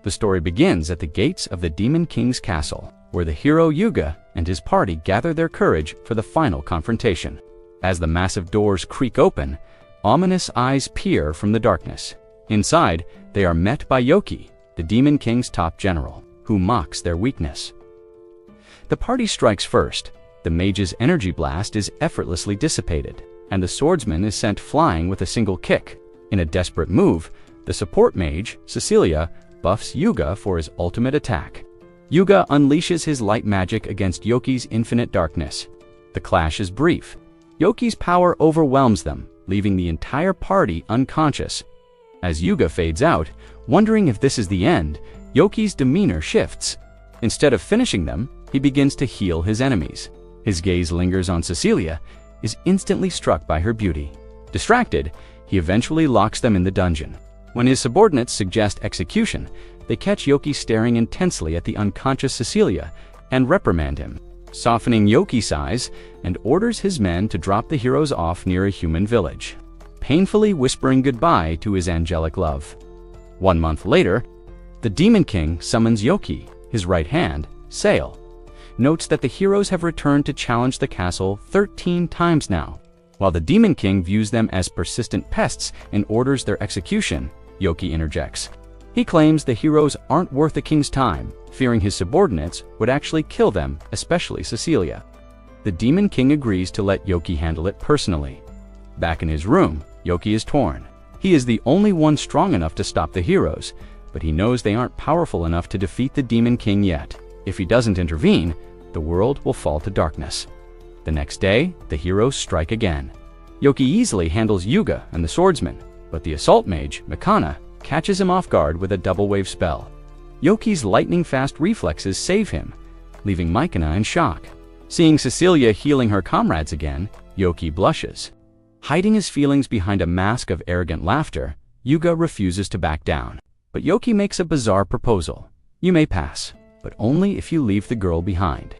The story begins at the gates of the Demon King's castle, where the hero Yuga and his party gather their courage for the final confrontation. As the massive doors creak open, ominous eyes peer from the darkness. Inside, they are met by Yoki, the Demon King's top general, who mocks their weakness. The party strikes first. The mage's energy blast is effortlessly dissipated, and the swordsman is sent flying with a single kick. In a desperate move, the support mage, Cecilia, buffs Yuga for his ultimate attack. Yuga unleashes his light magic against Yoki's infinite darkness. The clash is brief. Yoki's power overwhelms them, leaving the entire party unconscious. As Yuga fades out, wondering if this is the end, Yoki's demeanor shifts. Instead of finishing them, he begins to heal his enemies. His gaze lingers on Cecilia, is instantly struck by her beauty. Distracted, he eventually locks them in the dungeon. When his subordinates suggest execution, they catch Yoki staring intensely at the unconscious Cecilia and reprimand him, softening Yoki's eyes, and orders his men to drop the heroes off near a human village, painfully whispering goodbye to his angelic love. 1 month later, the Demon King summons Yoki, his right hand, Sail, notes that the heroes have returned to challenge the castle 13 times now. While the Demon King views them as persistent pests and orders their execution, Yoki interjects. He claims the heroes aren't worth the king's time, fearing his subordinates would actually kill them, especially Cecilia. The Demon King agrees to let Yoki handle it personally. Back in his room, Yoki is torn. He is the only one strong enough to stop the heroes, but he knows they aren't powerful enough to defeat the Demon King yet. If he doesn't intervene, the world will fall to darkness. The next day, the heroes strike again. Yoki easily handles Yuga and the swordsman, but the assault mage, Mikana, catches him off guard with a double wave spell. Yoki's lightning-fast reflexes save him, leaving Mikana in shock. Seeing Cecilia healing her comrades again, Yoki blushes. Hiding his feelings behind a mask of arrogant laughter, Yuga refuses to back down. But Yoki makes a bizarre proposal. You may pass, but only if you leave the girl behind.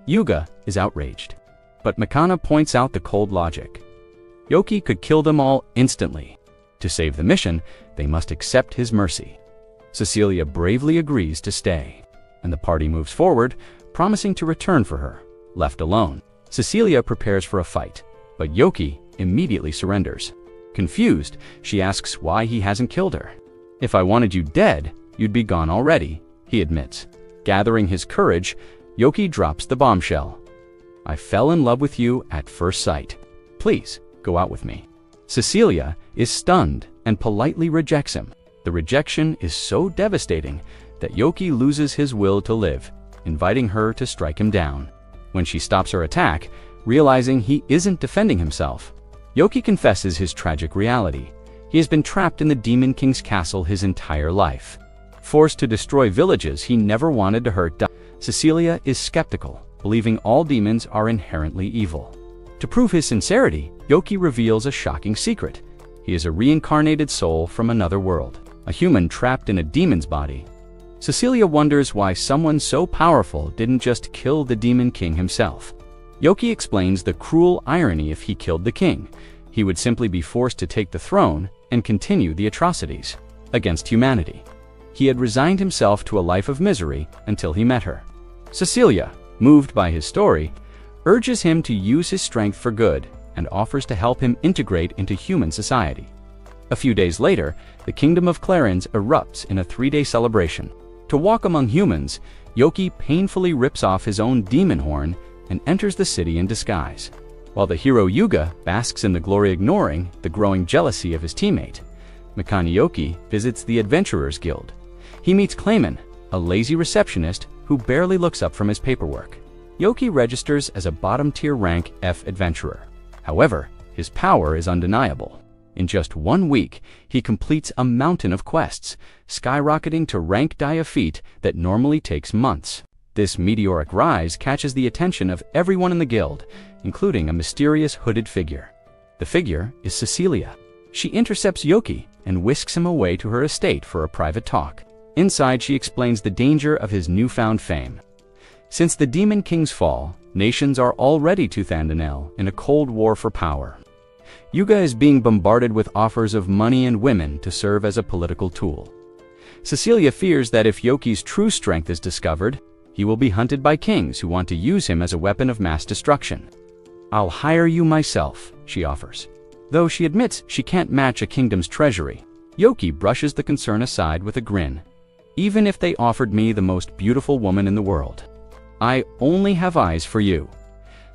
Yuga is outraged, but Mikana points out the cold logic. Yoki could kill them all instantly. To save the mission, they must accept his mercy. Cecilia bravely agrees to stay, and the party moves forward, promising to return for her. Left alone, Cecilia prepares for a fight, but Yoki immediately surrenders. Confused, she asks why he hasn't killed her. If I wanted you dead, you'd be gone already, he admits. Gathering his courage, Yoki drops the bombshell. I fell in love with you at first sight. Please, go out with me. Cecilia is stunned and politely rejects him. The rejection is so devastating that Yoki loses his will to live, inviting her to strike him down. When she stops her attack, realizing he isn't defending himself, Yoki confesses his tragic reality. He has been trapped in the Demon King's castle his entire life. Forced to destroy villages he never wanted to hurt, Cecilia is skeptical, believing all demons are inherently evil. To prove his sincerity, Yoki reveals a shocking secret. He is a reincarnated soul from another world, a human trapped in a demon's body. Cecilia wonders why someone so powerful didn't just kill the Demon King himself. Yoki explains the cruel irony: if he killed the king, he would simply be forced to take the throne and continue the atrocities against humanity. He had resigned himself to a life of misery until he met her. Cecilia, moved by his story, urges him to use his strength for good and offers to help him integrate into human society. A few days later, the kingdom of Clarence erupts in a 3-day celebration. To walk among humans, Yoki painfully rips off his own demon horn and enters the city in disguise. While the hero Yuga basks in the glory, ignoring the growing jealousy of his teammate, Mikana Yoki visits the Adventurers Guild. He meets Clayman, a lazy receptionist who barely looks up from his paperwork. Yoki registers as a bottom-tier rank F adventurer. However, his power is undeniable. In just 1 week, he completes a mountain of quests, skyrocketing to rank Diafeet that normally takes months. This meteoric rise catches the attention of everyone in the guild, including a mysterious hooded figure. The figure is Cecilia. She intercepts Yoki and whisks him away to her estate for a private talk. Inside, she explains the danger of his newfound fame. Since the Demon King's fall, nations are already tooth and nail in a cold war for power. Yuga is being bombarded with offers of money and women to serve as a political tool. Cecilia fears that if Yoki's true strength is discovered, he will be hunted by kings who want to use him as a weapon of mass destruction. "I'll hire you myself," she offers. Though she admits she can't match a kingdom's treasury, Yoki brushes the concern aside with a grin. "Even if they offered me the most beautiful woman in the world, I only have eyes for you."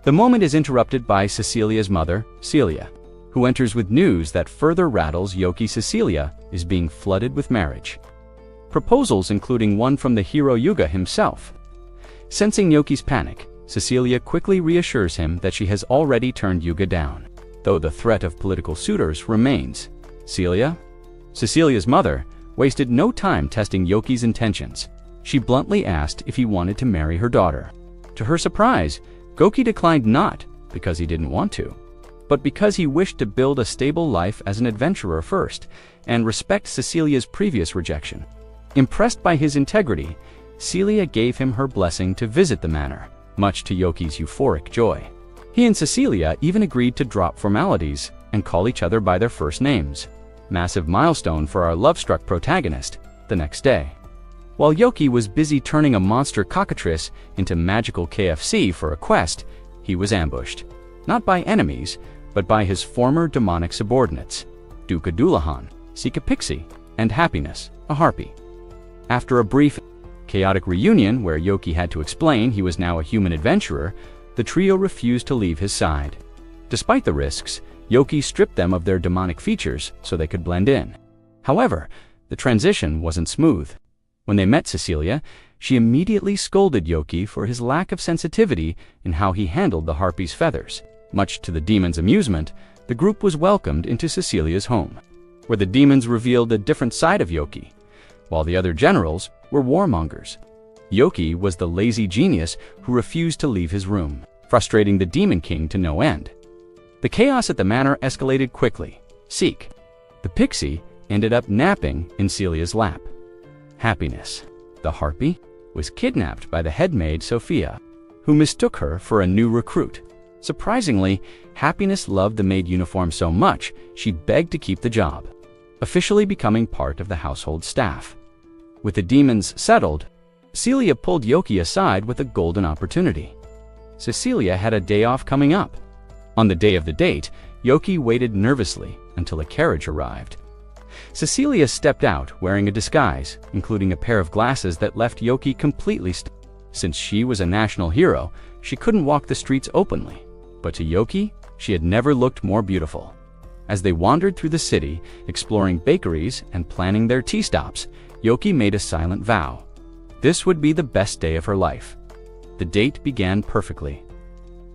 The moment is interrupted by Cecilia's mother, Celia, who enters with news that further rattles Yoki. Cecilia is being flooded with marriage proposals, including one from the hero Yuga himself. Sensing Yoki's panic, Cecilia quickly reassures him that she has already turned Yuga down, though the threat of political suitors remains. Cecilia's mother wasted no time testing Yoki's intentions. She bluntly asked if he wanted to marry her daughter. To her surprise, Yoki declined, not because he didn't want to, but because he wished to build a stable life as an adventurer first and respect Cecilia's previous rejection. Impressed by his integrity, Celia gave him her blessing to visit the manor, much to Yoki's euphoric joy. He and Cecilia even agreed to drop formalities and call each other by their first names. Massive milestone for our love-struck protagonist. The next day, while Yoki was busy turning a monster cockatrice into magical KFC for a quest, he was ambushed, not by enemies, but by his former demonic subordinates, Duka Dulahan, Sika Pixie, and Happiness, a harpy. After a brief, chaotic reunion where Yoki had to explain he was now a human adventurer, the trio refused to leave his side. Despite the risks, Yoki stripped them of their demonic features so they could blend in. However, the transition wasn't smooth. When they met Cecilia, she immediately scolded Yoki for his lack of sensitivity in how he handled the harpy's feathers. Much to the demon's amusement, the group was welcomed into Cecilia's home, where the demons revealed a different side of Yoki, while the other generals were warmongers. Yoki was the lazy genius who refused to leave his room, frustrating the Demon King to no end. The chaos at the manor escalated quickly. Seek, the pixie, ended up napping in Celia's lap. Happiness, the harpy, was kidnapped by the headmaid Sophia, who mistook her for a new recruit. Surprisingly, Happiness loved the maid uniform so much, she begged to keep the job, officially becoming part of the household staff. With the demons settled, Celia pulled Yoki aside with a golden opportunity. Cecilia had a day off coming up. On the day of the date, Yoki waited nervously until a carriage arrived. Cecilia stepped out wearing a disguise, including a pair of glasses that left Yoki completely stunned. Since she was a national hero, she couldn't walk the streets openly. But to Yoki, she had never looked more beautiful. As they wandered through the city, exploring bakeries and planning their tea stops, Yoki made a silent vow. This would be the best day of her life. The date began perfectly.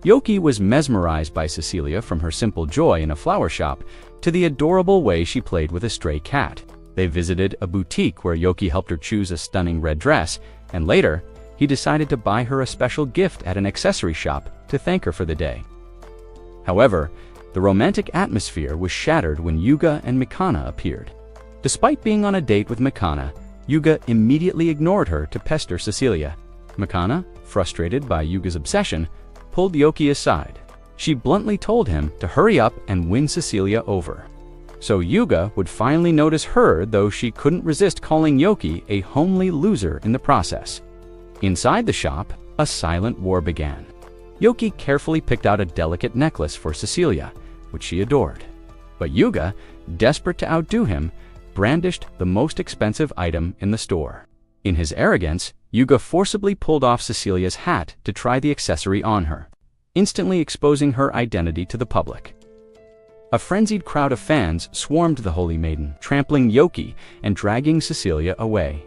Yoki was mesmerized by Cecilia, from her simple joy in a flower shop to the adorable way she played with a stray cat. They visited a boutique where Yoki helped her choose a stunning red dress, and later, he decided to buy her a special gift at an accessory shop to thank her for the day. However, the romantic atmosphere was shattered when Yuga and Mikana appeared. Despite being on a date with Mikana, Yuga immediately ignored her to pester Cecilia. Mikana, frustrated by Yuga's obsession, pulled Yoki aside. She bluntly told him to hurry up and win Cecilia over, so Yuga would finally notice her, though she couldn't resist calling Yoki a homely loser in the process. Inside the shop, a silent war began. Yoki carefully picked out a delicate necklace for Cecilia, which she adored. But Yuga, desperate to outdo him, brandished the most expensive item in the store. In his arrogance, Yuga forcibly pulled off Cecilia's hat to try the accessory on her, instantly exposing her identity to the public. A frenzied crowd of fans swarmed the Holy Maiden, trampling Yoki and dragging Cecilia away.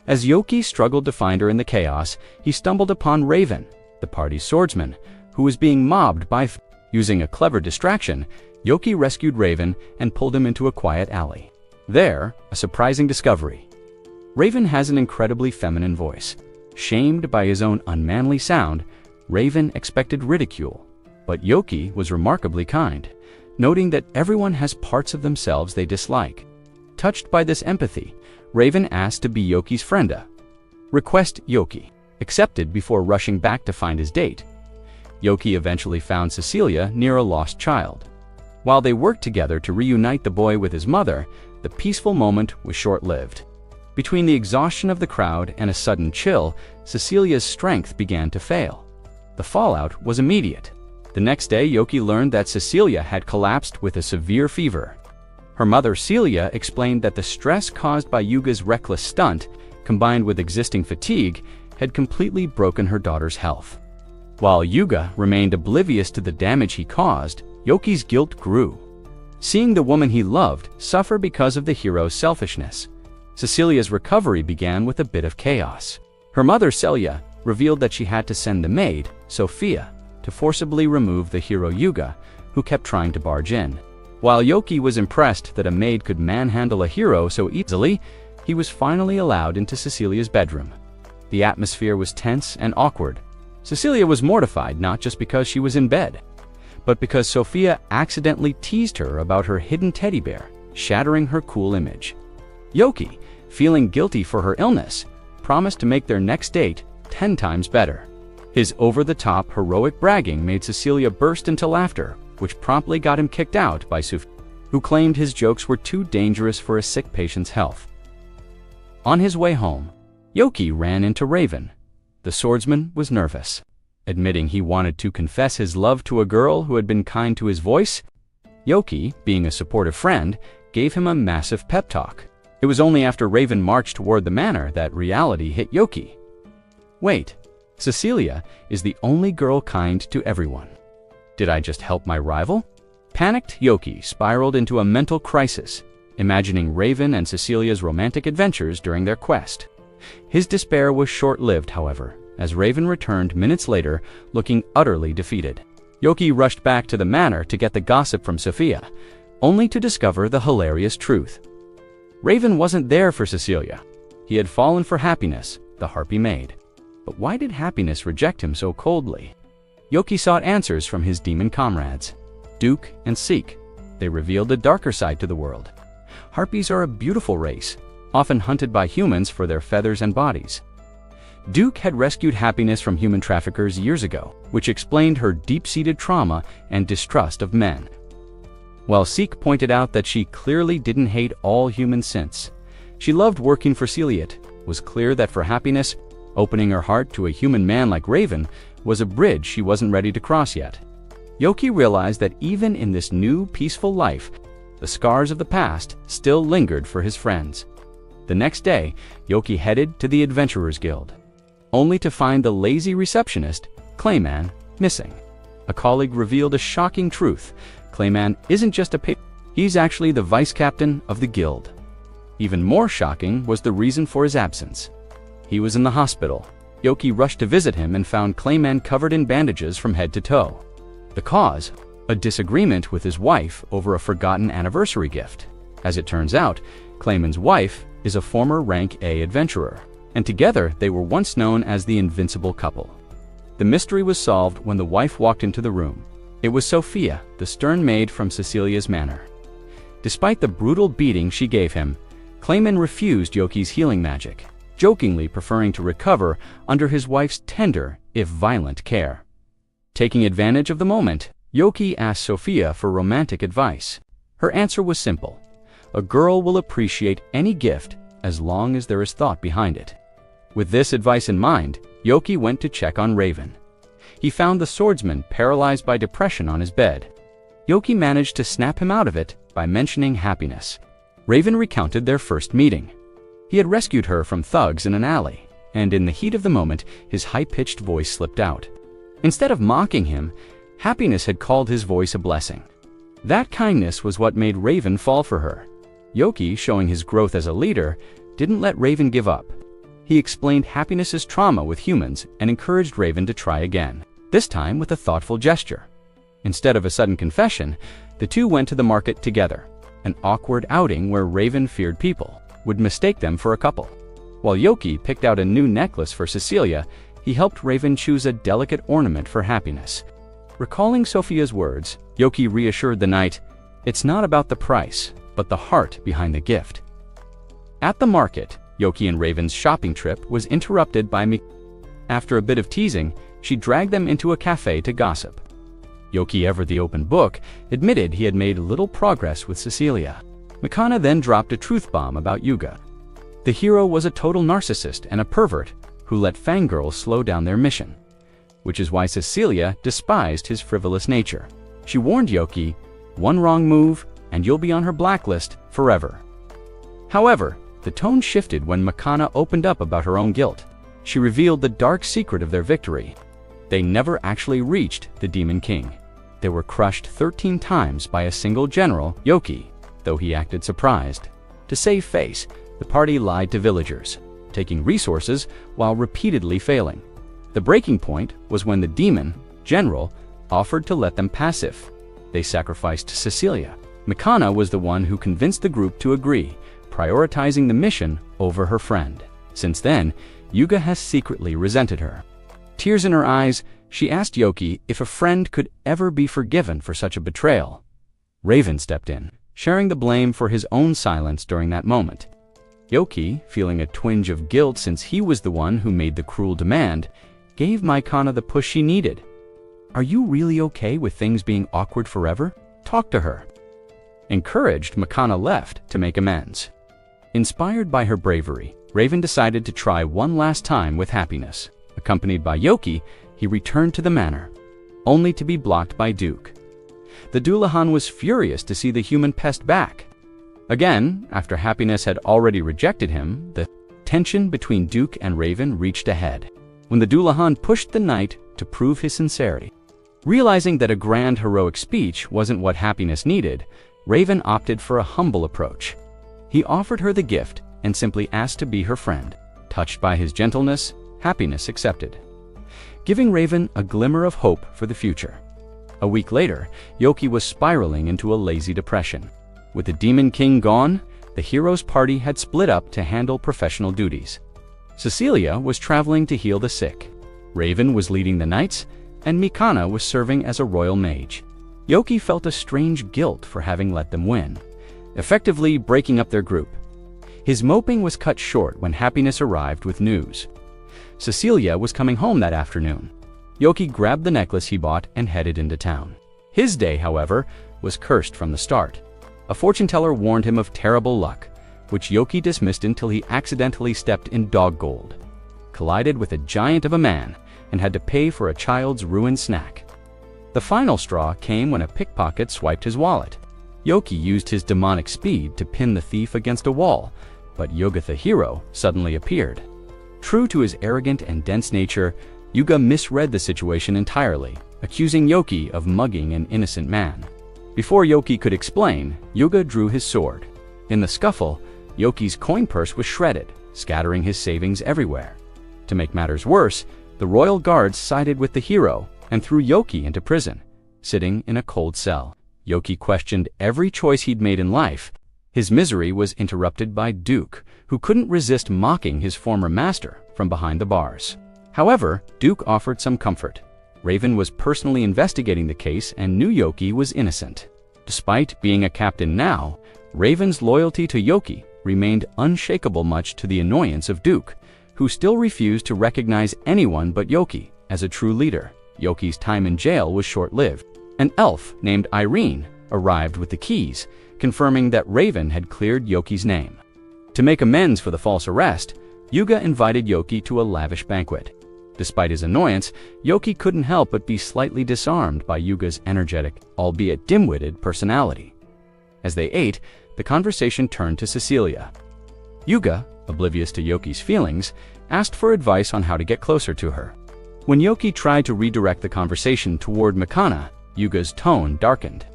As Yoki struggled to find her in the chaos, he stumbled upon Raven, the party's swordsman, who was being mobbed by Using a clever distraction, Yoki rescued Raven and pulled him into a quiet alley. There, a surprising discovery. Raven has an incredibly feminine voice. Shamed by his own unmanly sound, Raven expected ridicule, but Yoki was remarkably kind, noting that everyone has parts of themselves they dislike. Touched by this empathy, Raven asked to be Yoki's frienda. Request Yoki accepted before rushing back to find his date. Yoki eventually found Cecilia near a lost child. While they worked together to reunite the boy with his mother, the peaceful moment was short-lived. Between the exhaustion of the crowd and a sudden chill, Cecilia's strength began to fail. The fallout was immediate. The next day, Yoki learned that Cecilia had collapsed with a severe fever. Her mother, Celia, explained that the stress caused by Yuga's reckless stunt, combined with existing fatigue, had completely broken her daughter's health. While Yuga remained oblivious to the damage he caused, Yoki's guilt grew. Seeing the woman he loved suffer because of the hero's selfishness, Cecilia's recovery began with a bit of chaos. Her mother, Celia, revealed that she had to send the maid, Sophia, to forcibly remove the hero Yuga, who kept trying to barge in. While Yoki was impressed that a maid could manhandle a hero so easily, he was finally allowed into Cecilia's bedroom. The atmosphere was tense and awkward. Cecilia was mortified not just because she was in bed, but because Sophia accidentally teased her about her hidden teddy bear, shattering her cool image. Yoki, feeling guilty for her illness, promised to make their next date 10 times better. His over-the-top heroic bragging made Cecilia burst into laughter, which promptly got him kicked out by Sophia, who claimed his jokes were too dangerous for a sick patient's health. On his way home, Yoki ran into Raven. The swordsman was nervous. Admitting he wanted to confess his love to a girl who had been kind to his voice, Yoki, being a supportive friend, gave him a massive pep talk. It was only after Raven marched toward the manor that reality hit Yoki. Wait, Cecilia is the only girl kind to everyone. Did I just help my rival? Panicked Yoki spiraled into a mental crisis, imagining Raven and Cecilia's romantic adventures during their quest. His despair was short-lived, however, as Raven returned minutes later looking utterly defeated. Yoki rushed back to the manor to get the gossip from Sophia, only to discover the hilarious truth. Raven wasn't there for Cecilia. He had fallen for Happiness, the harpy maid. But why did Happiness reject him so coldly? Yoki sought answers from his demon comrades, Duke and Seek. They revealed a darker side to the world. Harpies are a beautiful race, often hunted by humans for their feathers and bodies. Duke had rescued Happiness from human traffickers years ago, which explained her deep-seated trauma and distrust of men. While Seek pointed out that she clearly didn't hate all humans since she loved working for Celia, it was clear that for Happiness, opening her heart to a human man like Raven was a bridge she wasn't ready to cross yet. Yoki realized that even in this new, peaceful life, the scars of the past still lingered for his friends. The next day, Yoki headed to the Adventurers Guild, only to find the lazy receptionist, Clayman, missing. A colleague revealed a shocking truth. Clayman isn't just a patron, he's actually the vice captain of the guild. Even more shocking was the reason for his absence. He was in the hospital. Yoki rushed to visit him and found Clayman covered in bandages from head to toe. The cause? A disagreement with his wife over a forgotten anniversary gift. As it turns out, Clayman's wife is a former Rank A adventurer, and together they were once known as the Invincible Couple. The mystery was solved when the wife walked into the room. It was Sophia, the stern maid from Cecilia's manor. Despite the brutal beating she gave him, Clayman refused Yoki's healing magic, jokingly preferring to recover under his wife's tender, if violent, care. Taking advantage of the moment, Yoki asked Sophia for romantic advice. Her answer was simple. A girl will appreciate any gift as long as there is thought behind it. With this advice in mind, Yoki went to check on Raven. He found the swordsman paralyzed by depression on his bed. Yoki managed to snap him out of it by mentioning Happiness. Raven recounted their first meeting. He had rescued her from thugs in an alley, and in the heat of the moment, his high-pitched voice slipped out. Instead of mocking him, Happiness had called his voice a blessing. That kindness was what made Raven fall for her. Yoki, showing his growth as a leader, didn't let Raven give up. He explained Happiness's trauma with humans and encouraged Raven to try again, this time with a thoughtful gesture. Instead of a sudden confession, the two went to the market together, an awkward outing where Raven feared people would mistake them for a couple. While Yoki picked out a new necklace for Cecilia, he helped Raven choose a delicate ornament for Happiness. Recalling Sophia's words, Yoki reassured the knight, "It's not about the price, but the heart behind the gift." At the market, Yoki and Raven's shopping trip was interrupted by Mikana. After a bit of teasing, she dragged them into a cafe to gossip. Yoki, ever the open book, admitted he had made little progress with Cecilia. Mikana then dropped a truth bomb about Yuga. The hero was a total narcissist and a pervert who let fangirls slow down their mission, which is why Cecilia despised his frivolous nature. She warned Yoki, "One wrong move, and you'll be on her blacklist forever." However, the tone shifted when Makana opened up about her own guilt. She revealed the dark secret of their victory. They never actually reached the Demon King. They were crushed 13 times by a single general, Yoki, though he acted surprised. To save face, the party lied to villagers, taking resources while repeatedly failing. The breaking point was when the demon, General, offered to let them pass if they sacrificed Cecilia. Makana was the one who convinced the group to agree, prioritizing the mission over her friend. Since then, Yuga has secretly resented her. Tears in her eyes, she asked Yoki if a friend could ever be forgiven for such a betrayal. Raven stepped in, sharing the blame for his own silence during that moment. Yoki, feeling a twinge of guilt since he was the one who made the cruel demand, gave Makana the push she needed. "Are you really okay with things being awkward forever? Talk to her." Encouraged, Makana left to make amends. Inspired by her bravery, Raven decided to try one last time with happiness. Accompanied by Yoki, he returned to the manor, only to be blocked by Duke. The Dullahan was furious to see the human pest back. Again, after Happiness had already rejected him, the tension between Duke and Raven reached a head, when the Dullahan pushed the knight to prove his sincerity. Realizing that a grand heroic speech wasn't what Happiness needed, Raven opted for a humble approach. He offered her the gift and simply asked to be her friend. Touched by his gentleness, Happiness accepted, giving Raven a glimmer of hope for the future. A week later, Yoki was spiraling into a lazy depression. With the Demon King gone, the hero's party had split up to handle professional duties. Cecilia was traveling to heal the sick. Raven was leading the knights, and Mikana was serving as a royal mage. Yoki felt a strange guilt for having let them win, effectively breaking up their group. His moping was cut short when Happiness arrived with news. Cecilia was coming home that afternoon. Yoki grabbed the necklace he bought and headed into town. His day, however, was cursed from the start. A fortune teller warned him of terrible luck, which Yoki dismissed until he accidentally stepped in dog gold, collided with a giant of a man, and had to pay for a child's ruined snack. The final straw came when a pickpocket swiped his wallet. Yoki used his demonic speed to pin the thief against a wall, but Yuga the hero suddenly appeared. True to his arrogant and dense nature, Yuga misread the situation entirely, accusing Yoki of mugging an innocent man. Before Yoki could explain, Yuga drew his sword. In the scuffle, Yoki's coin purse was shredded, scattering his savings everywhere. To make matters worse, the royal guards sided with the hero and threw Yoki into prison, sitting in a cold cell. Yoki questioned every choice he'd made in life. His misery was interrupted by Duke, who couldn't resist mocking his former master from behind the bars. However, Duke offered some comfort. Raven was personally investigating the case and knew Yoki was innocent. Despite being a captain now, Raven's loyalty to Yoki remained unshakable, much to the annoyance of Duke, who still refused to recognize anyone but Yoki as a true leader. Yoki's time in jail was short-lived. An elf named Irene arrived with the keys, confirming that Raven had cleared Yoki's name. To make amends for the false arrest, Yuga invited Yoki to a lavish banquet. Despite his annoyance, Yoki couldn't help but be slightly disarmed by Yuga's energetic, albeit dim-witted, personality. As they ate, the conversation turned to Cecilia. Yuga, oblivious to Yoki's feelings, asked for advice on how to get closer to her. When Yoki tried to redirect the conversation toward Makana, Yuga's tone darkened.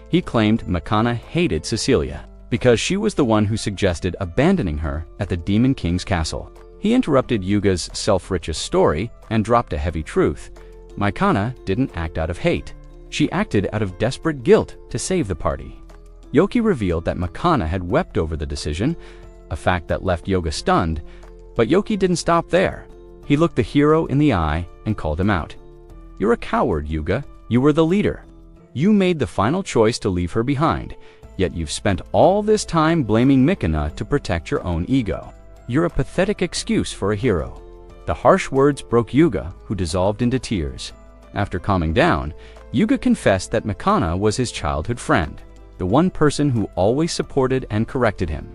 He claimed Makana hated Cecilia because she was the one who suggested abandoning her at the Demon King's castle. He interrupted Yuga's self-righteous story and dropped a heavy truth. Makana didn't act out of hate. She acted out of desperate guilt to save the party. Yoki revealed that Makana had wept over the decision, a fact that left Yuga stunned, but Yoki didn't stop there. He looked the hero in the eye and called him out. "You're a coward, Yuga. You were the leader. You made the final choice to leave her behind, yet you've spent all this time blaming Mikana to protect your own ego. You're a pathetic excuse for a hero." The harsh words broke Yuga, who dissolved into tears. After calming down, Yuga confessed that Mikana was his childhood friend, the one person who always supported and corrected him.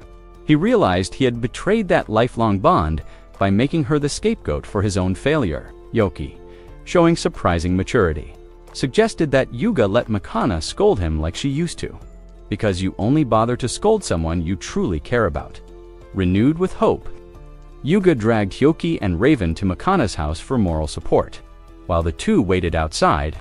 He realized he had betrayed that lifelong bond by making her the scapegoat for his own failure. Yoki, showing surprising maturity, suggested that Yuga let Mikana scold him like she used to, because you only bother to scold someone you truly care about. Renewed with hope, Yuga dragged Yoki and Raven to Mikana's house for moral support. While the two waited outside,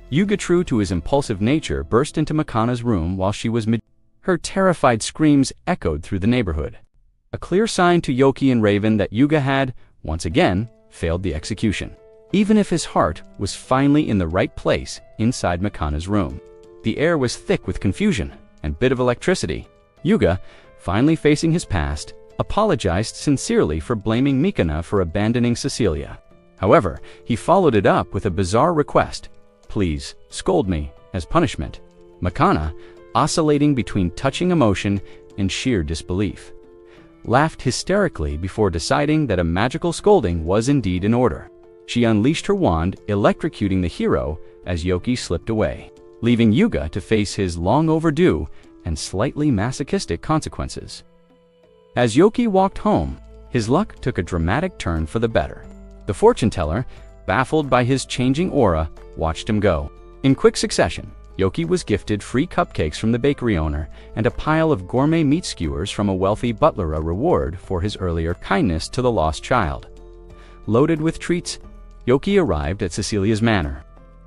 Yuga, true to his impulsive nature, burst into Mikana's room while she was mid. Her terrified screams echoed through the neighborhood, a clear sign to Yoki and Raven that Yuga had, once again, failed the execution. Even if his heart was finally in the right place inside Mikana's room. The air was thick with confusion and bit of electricity. Yuga, finally facing his past, apologized sincerely for blaming Mikana for abandoning Cecilia. However, he followed it up with a bizarre request: "Please, scold me, as punishment." Mikana, oscillating between touching emotion and sheer disbelief, laughed hysterically before deciding that a magical scolding was indeed in order. She unleashed her wand, electrocuting the hero as Yoki slipped away, leaving Yuga to face his long overdue and slightly masochistic consequences. As Yoki walked home, his luck took a dramatic turn for the better. The fortune teller, baffled by his changing aura, watched him go. In quick succession, Yoki was gifted free cupcakes from the bakery owner and a pile of gourmet meat skewers from a wealthy butler, a reward for his earlier kindness to the lost child. Loaded with treats, Yoki arrived at Cecilia's manor.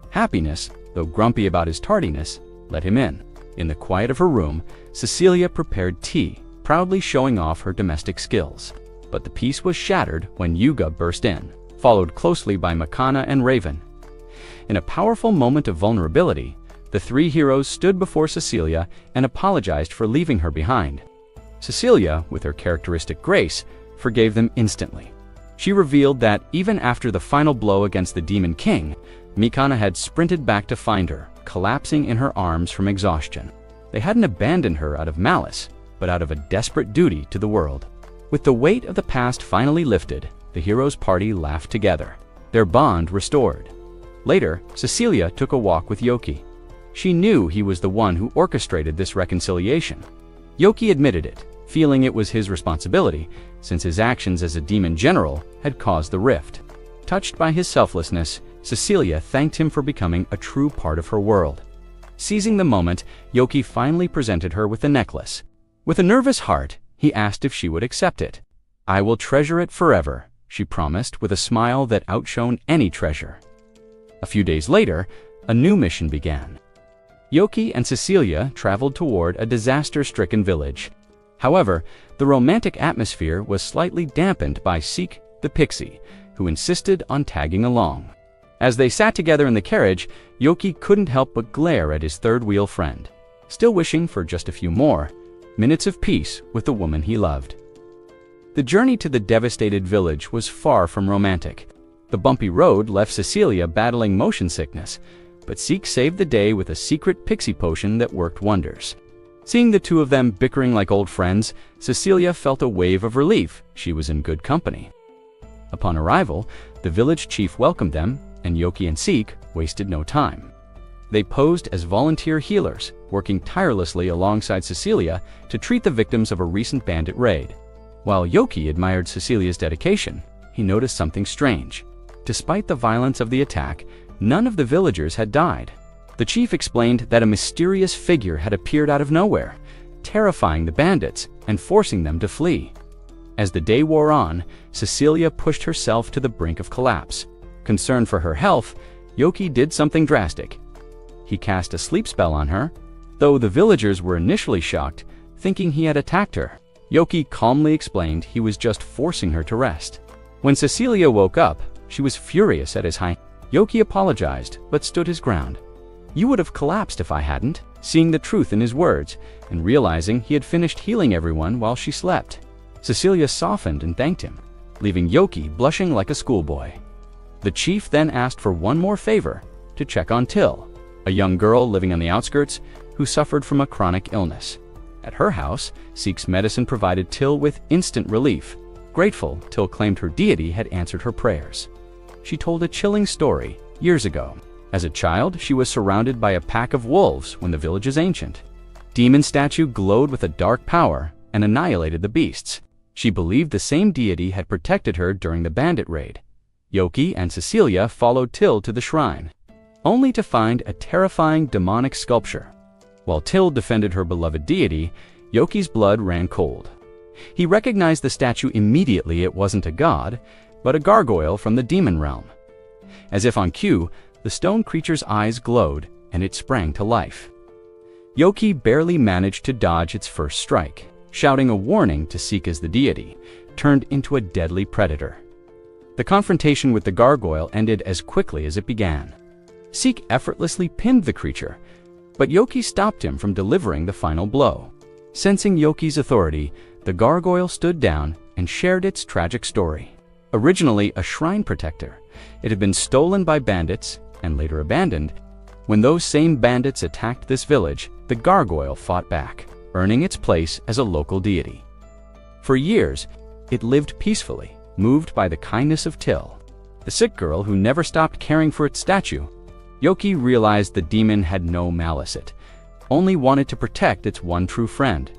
Happiness, though grumpy about his tardiness, let him in. In the quiet of her room, Cecilia prepared tea, proudly showing off her domestic skills. But the peace was shattered when Yuga burst in, followed closely by Mikana and Raven. In a powerful moment of vulnerability, the three heroes stood before Cecilia and apologized for leaving her behind. Cecilia, with her characteristic grace, forgave them instantly. She revealed that even after the final blow against the Demon King, Mikana had sprinted back to find her, collapsing in her arms from exhaustion. They hadn't abandoned her out of malice, but out of a desperate duty to the world. With the weight of the past finally lifted, the heroes' party laughed together, their bond restored. Later, Cecilia took a walk with Yoki. She knew he was the one who orchestrated this reconciliation. Yoki admitted it, feeling it was his responsibility, since his actions as a demon general had caused the rift. Touched by his selflessness, Cecilia thanked him for becoming a true part of her world. Seizing the moment, Yoki finally presented her with the necklace. With a nervous heart, he asked if she would accept it. "I will treasure it forever," she promised with a smile that outshone any treasure. A few days later, a new mission began. Yoki and Cecilia traveled toward a disaster-stricken village. However, the romantic atmosphere was slightly dampened by Seek the Pixie, who insisted on tagging along. As they sat together in the carriage, Yoki couldn't help but glare at his third-wheel friend, still wishing for just a few more minutes of peace with the woman he loved. The journey to the devastated village was far from romantic. The bumpy road left Cecilia battling motion sickness, but Seek saved the day with a secret pixie potion that worked wonders. Seeing the two of them bickering like old friends, Cecilia felt a wave of relief. She was in good company. Upon arrival, the village chief welcomed them, and Yoki and Seek wasted no time. They posed as volunteer healers, working tirelessly alongside Cecilia to treat the victims of a recent bandit raid. While Yoki admired Cecilia's dedication, he noticed something strange. Despite the violence of the attack, none of the villagers had died. The chief explained that a mysterious figure had appeared out of nowhere, terrifying the bandits and forcing them to flee. As the day wore on, Cecilia pushed herself to the brink of collapse. Concerned for her health, Yoki did something drastic. He cast a sleep spell on her, though the villagers were initially shocked, thinking he had attacked her. Yoki calmly explained he was just forcing her to rest. When Cecilia woke up, she was furious at his high. Yoki apologized, but stood his ground. "You would have collapsed if I hadn't," seeing the truth in his words, and realizing he had finished healing everyone while she slept. Cecilia softened and thanked him, leaving Yoki blushing like a schoolboy. The chief then asked for one more favor, to check on Till, a young girl living on the outskirts who suffered from a chronic illness. At her house, Seek's medicine provided Till with instant relief. Grateful, Till claimed her deity had answered her prayers. She told a chilling story years ago. As a child, she was surrounded by a pack of wolves when the village is ancient. Demon statue glowed with a dark power, and annihilated the beasts. She believed the same deity had protected her during the bandit raid. Yoki and Cecilia followed Till to the shrine, only to find a terrifying demonic sculpture. While Till defended her beloved deity, Yoki's blood ran cold. He recognized the statue immediately. It wasn't a god, but a gargoyle from the demon realm. As if on cue, the stone creature's eyes glowed and it sprang to life. Yoki barely managed to dodge its first strike, shouting a warning to Seek as the deity, turned into a deadly predator. The confrontation with the gargoyle ended as quickly as it began. Seek effortlessly pinned the creature, but Yoki stopped him from delivering the final blow. Sensing Yoki's authority, the gargoyle stood down and shared its tragic story. Originally a shrine protector, it had been stolen by bandits and later abandoned. When those same bandits attacked this village, the gargoyle fought back, earning its place as a local deity. For years, it lived peacefully, moved by the kindness of Till, the sick girl who never stopped caring for its statue. Yoki realized the demon had no malice. It only wanted to protect its one true friend.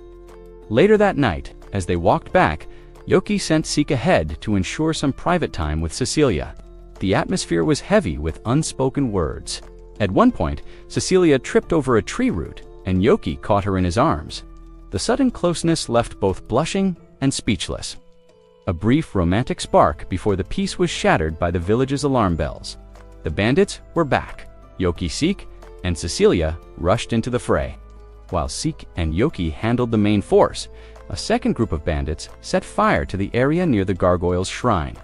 Later that night, as they walked back, Yoki sent Seek ahead to ensure some private time with Cecilia. The atmosphere was heavy with unspoken words. At one point, Cecilia tripped over a tree root, and Yoki caught her in his arms. The sudden closeness left both blushing and speechless. A brief romantic spark before the peace was shattered by the village's alarm bells. The bandits were back. Yoki, Seek, and Cecilia rushed into the fray. While Seek and Yoki handled the main force, a second group of bandits set fire to the area near the gargoyle's shrine.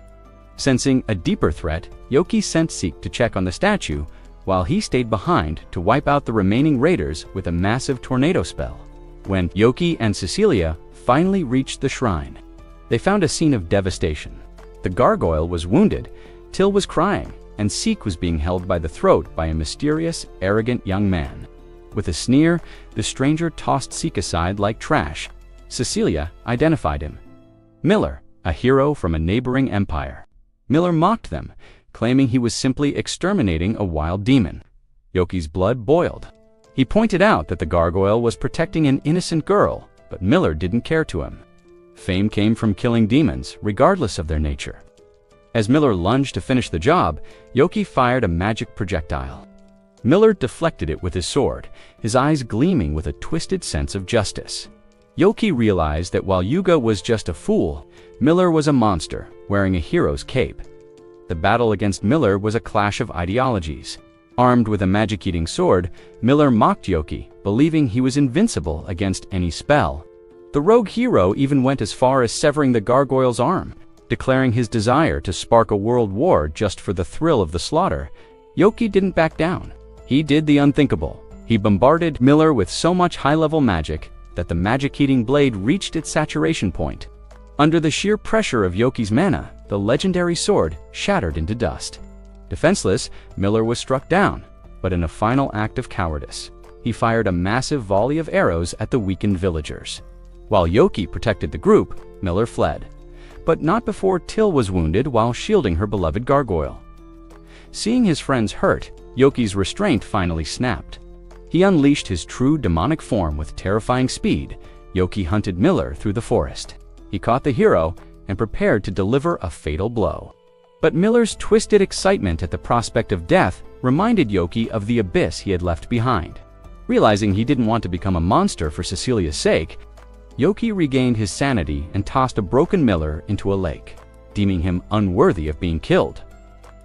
Sensing a deeper threat, Yoki sent Seek to check on the statue, while he stayed behind to wipe out the remaining raiders with a massive tornado spell. When Yoki and Cecilia finally reached the shrine, they found a scene of devastation. The gargoyle was wounded, Till was crying, and Seek was being held by the throat by a mysterious, arrogant young man. With a sneer, the stranger tossed Seek aside like trash. Cecilia identified him. Miller, a hero from a neighboring empire. Miller mocked them, claiming he was simply exterminating a wild demon. Yoki's blood boiled. He pointed out that the gargoyle was protecting an innocent girl, but Miller didn't care to him. Fame came from killing demons, regardless of their nature. As Miller lunged to finish the job, Yoki fired a magic projectile. Miller deflected it with his sword, his eyes gleaming with a twisted sense of justice. Yoki realized that while Yuga was just a fool, Miller was a monster, wearing a hero's cape. The battle against Miller was a clash of ideologies. Armed with a magic-eating sword, Miller mocked Yoki, believing he was invincible against any spell. The rogue hero even went as far as severing the gargoyle's arm, declaring his desire to spark a world war just for the thrill of the slaughter. Yoki didn't back down. He did the unthinkable. He bombarded Miller with so much high-level magic that the magic-eating blade reached its saturation point. Under the sheer pressure of Yoki's mana, the legendary sword shattered into dust. Defenseless, Miller was struck down, but in a final act of cowardice, he fired a massive volley of arrows at the weakened villagers. While Yoki protected the group, Miller fled, but not before Till was wounded while shielding her beloved gargoyle. Seeing his friends hurt, Yoki's restraint finally snapped. He unleashed his true demonic form with terrifying speed. Yoki hunted Miller through the forest. He caught the hero and prepared to deliver a fatal blow. But Miller's twisted excitement at the prospect of death reminded Yoki of the abyss he had left behind. Realizing he didn't want to become a monster for Cecilia's sake, Yoki regained his sanity and tossed a broken Miller into a lake, deeming him unworthy of being killed.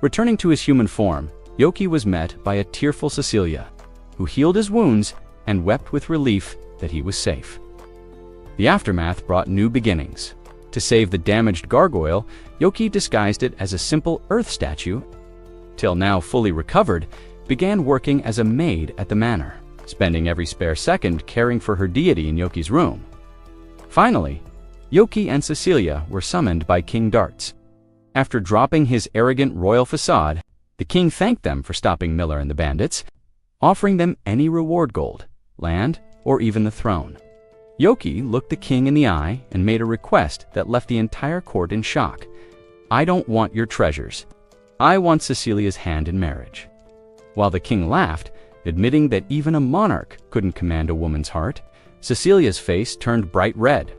Returning to his human form, Yoki was met by a tearful Cecilia, who healed his wounds and wept with relief that he was safe. The aftermath brought new beginnings. To save the damaged gargoyle, Yoki disguised it as a simple earth statue. Till, now fully recovered, began working as a maid at the manor, spending every spare second caring for her deity in Yoki's room. Finally, Yoki and Cecilia were summoned by King Darts. After dropping his arrogant royal facade, the king thanked them for stopping Miller and the bandits, offering them any reward: gold, land, or even the throne. Yoki looked the king in the eye and made a request that left the entire court in shock. "I don't want your treasures. I want Cecilia's hand in marriage." While the king laughed, admitting that even a monarch couldn't command a woman's heart, Cecilia's face turned bright red.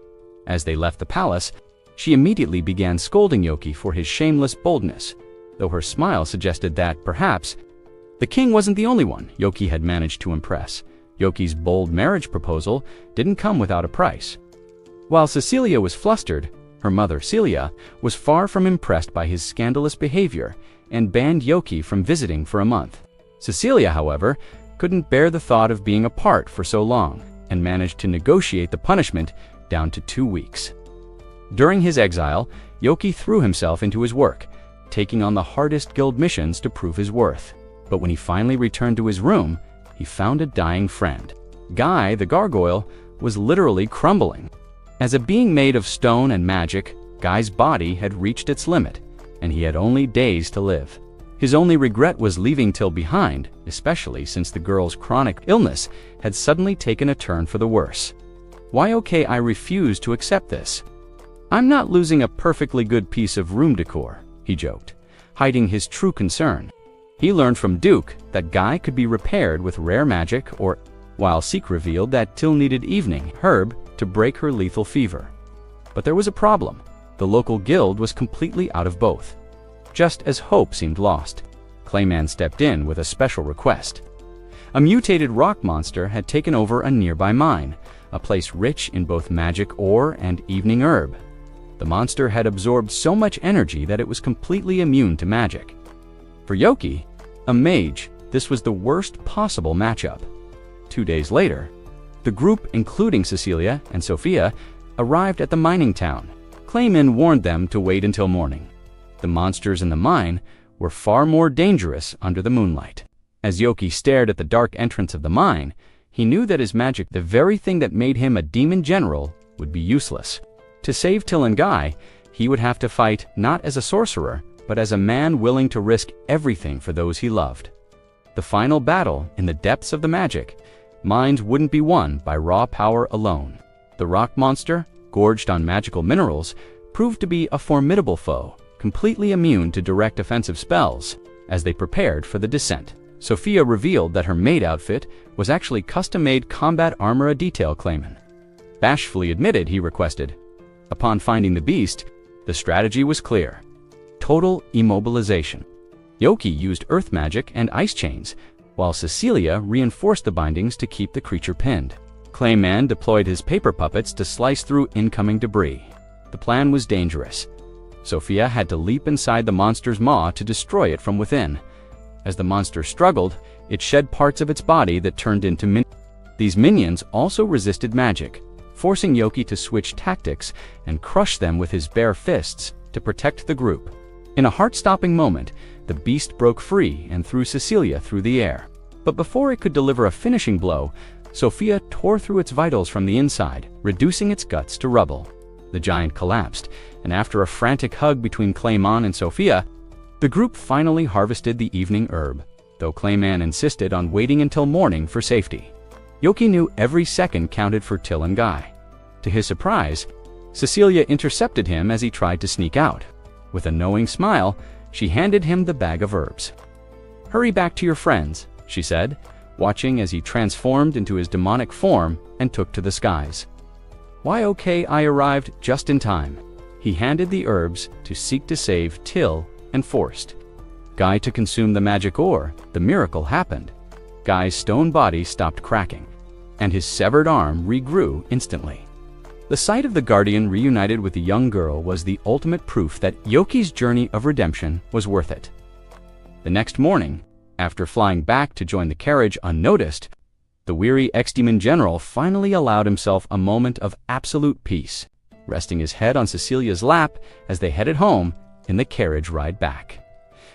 As they left the palace, she immediately began scolding Yoki for his shameless boldness, though her smile suggested that, perhaps, the king wasn't the only one Yoki had managed to impress. Yoki's bold marriage proposal didn't come without a price. While Cecilia was flustered, her mother, Celia, was far from impressed by his scandalous behavior and banned Yoki from visiting for a month. Cecilia, however, couldn't bear the thought of being apart for so long and managed to negotiate the punishment down to 2 weeks. During his exile, Yoki threw himself into his work, taking on the hardest guild missions to prove his worth. But when he finally returned to his room, he found a dying friend. Guy, the gargoyle, was literally crumbling. As a being made of stone and magic, Guy's body had reached its limit, and he had only days to live. His only regret was leaving Till behind, especially since the girl's chronic illness had suddenly taken a turn for the worse. Why okay, I refused to accept this. I'm not losing a perfectly good piece of room decor, he joked, hiding his true concern. He learned from Duke that Guy could be repaired with rare magic, while Seek revealed that Till needed evening herb to break her lethal fever. But there was a problem. The local guild was completely out of both. Just as hope seemed lost, Clayman stepped in with a special request. A mutated rock monster had taken over a nearby mine, a place rich in both magic ore and evening herb. The monster had absorbed so much energy that it was completely immune to magic. For Yoki, a mage, this was the worst possible matchup. 2 days later, the group, including Cecilia and Sophia, arrived at the mining town. Clayman warned them to wait until morning. The monsters in the mine were far more dangerous under the moonlight. As Yoki stared at the dark entrance of the mine, he knew that his magic, the very thing that made him a demon general, would be useless. To save Till and Guy, he would have to fight not as a sorcerer, but as a man willing to risk everything for those he loved. The final battle, in the depths of the magic, mines wouldn't be won by raw power alone. The rock monster, gorged on magical minerals, proved to be a formidable foe, completely immune to direct offensive spells. As they prepared for the descent, Sophia revealed that her maid outfit was actually custom-made combat armor, a detail Clayman bashfully admitted he requested. Upon finding the beast, the strategy was clear. Total immobilization. Yoki used earth magic and ice chains, while Cecilia reinforced the bindings to keep the creature pinned. Clayman deployed his paper puppets to slice through incoming debris. The plan was dangerous. Sophia had to leap inside the monster's maw to destroy it from within. As the monster struggled, it shed parts of its body that turned into minions. These minions also resisted magic, forcing Yoki to switch tactics and crush them with his bare fists to protect the group. In a heart-stopping moment, the beast broke free and threw Cecilia through the air. But before it could deliver a finishing blow, Sophia tore through its vitals from the inside, reducing its guts to rubble. The giant collapsed, and after a frantic hug between Clayman and Sophia, the group finally harvested the evening herb, though Clayman insisted on waiting until morning for safety. Yoki knew every second counted for Till and Guy. To his surprise, Cecilia intercepted him as he tried to sneak out. With a knowing smile, she handed him the bag of herbs. "Hurry back to your friends," she said, watching as he transformed into his demonic form and took to the skies. Why okay, I arrived just in time. He handed the herbs to seek to save Till and forced Guy to consume the magic ore. The miracle happened. Guy's stone body stopped cracking, and his severed arm regrew instantly. The sight of the Guardian reunited with the young girl was the ultimate proof that Yoki's journey of redemption was worth it. The next morning, after flying back to join the carriage unnoticed, the weary ex-demon general finally allowed himself a moment of absolute peace, resting his head on Cecilia's lap as they headed home in the carriage ride back.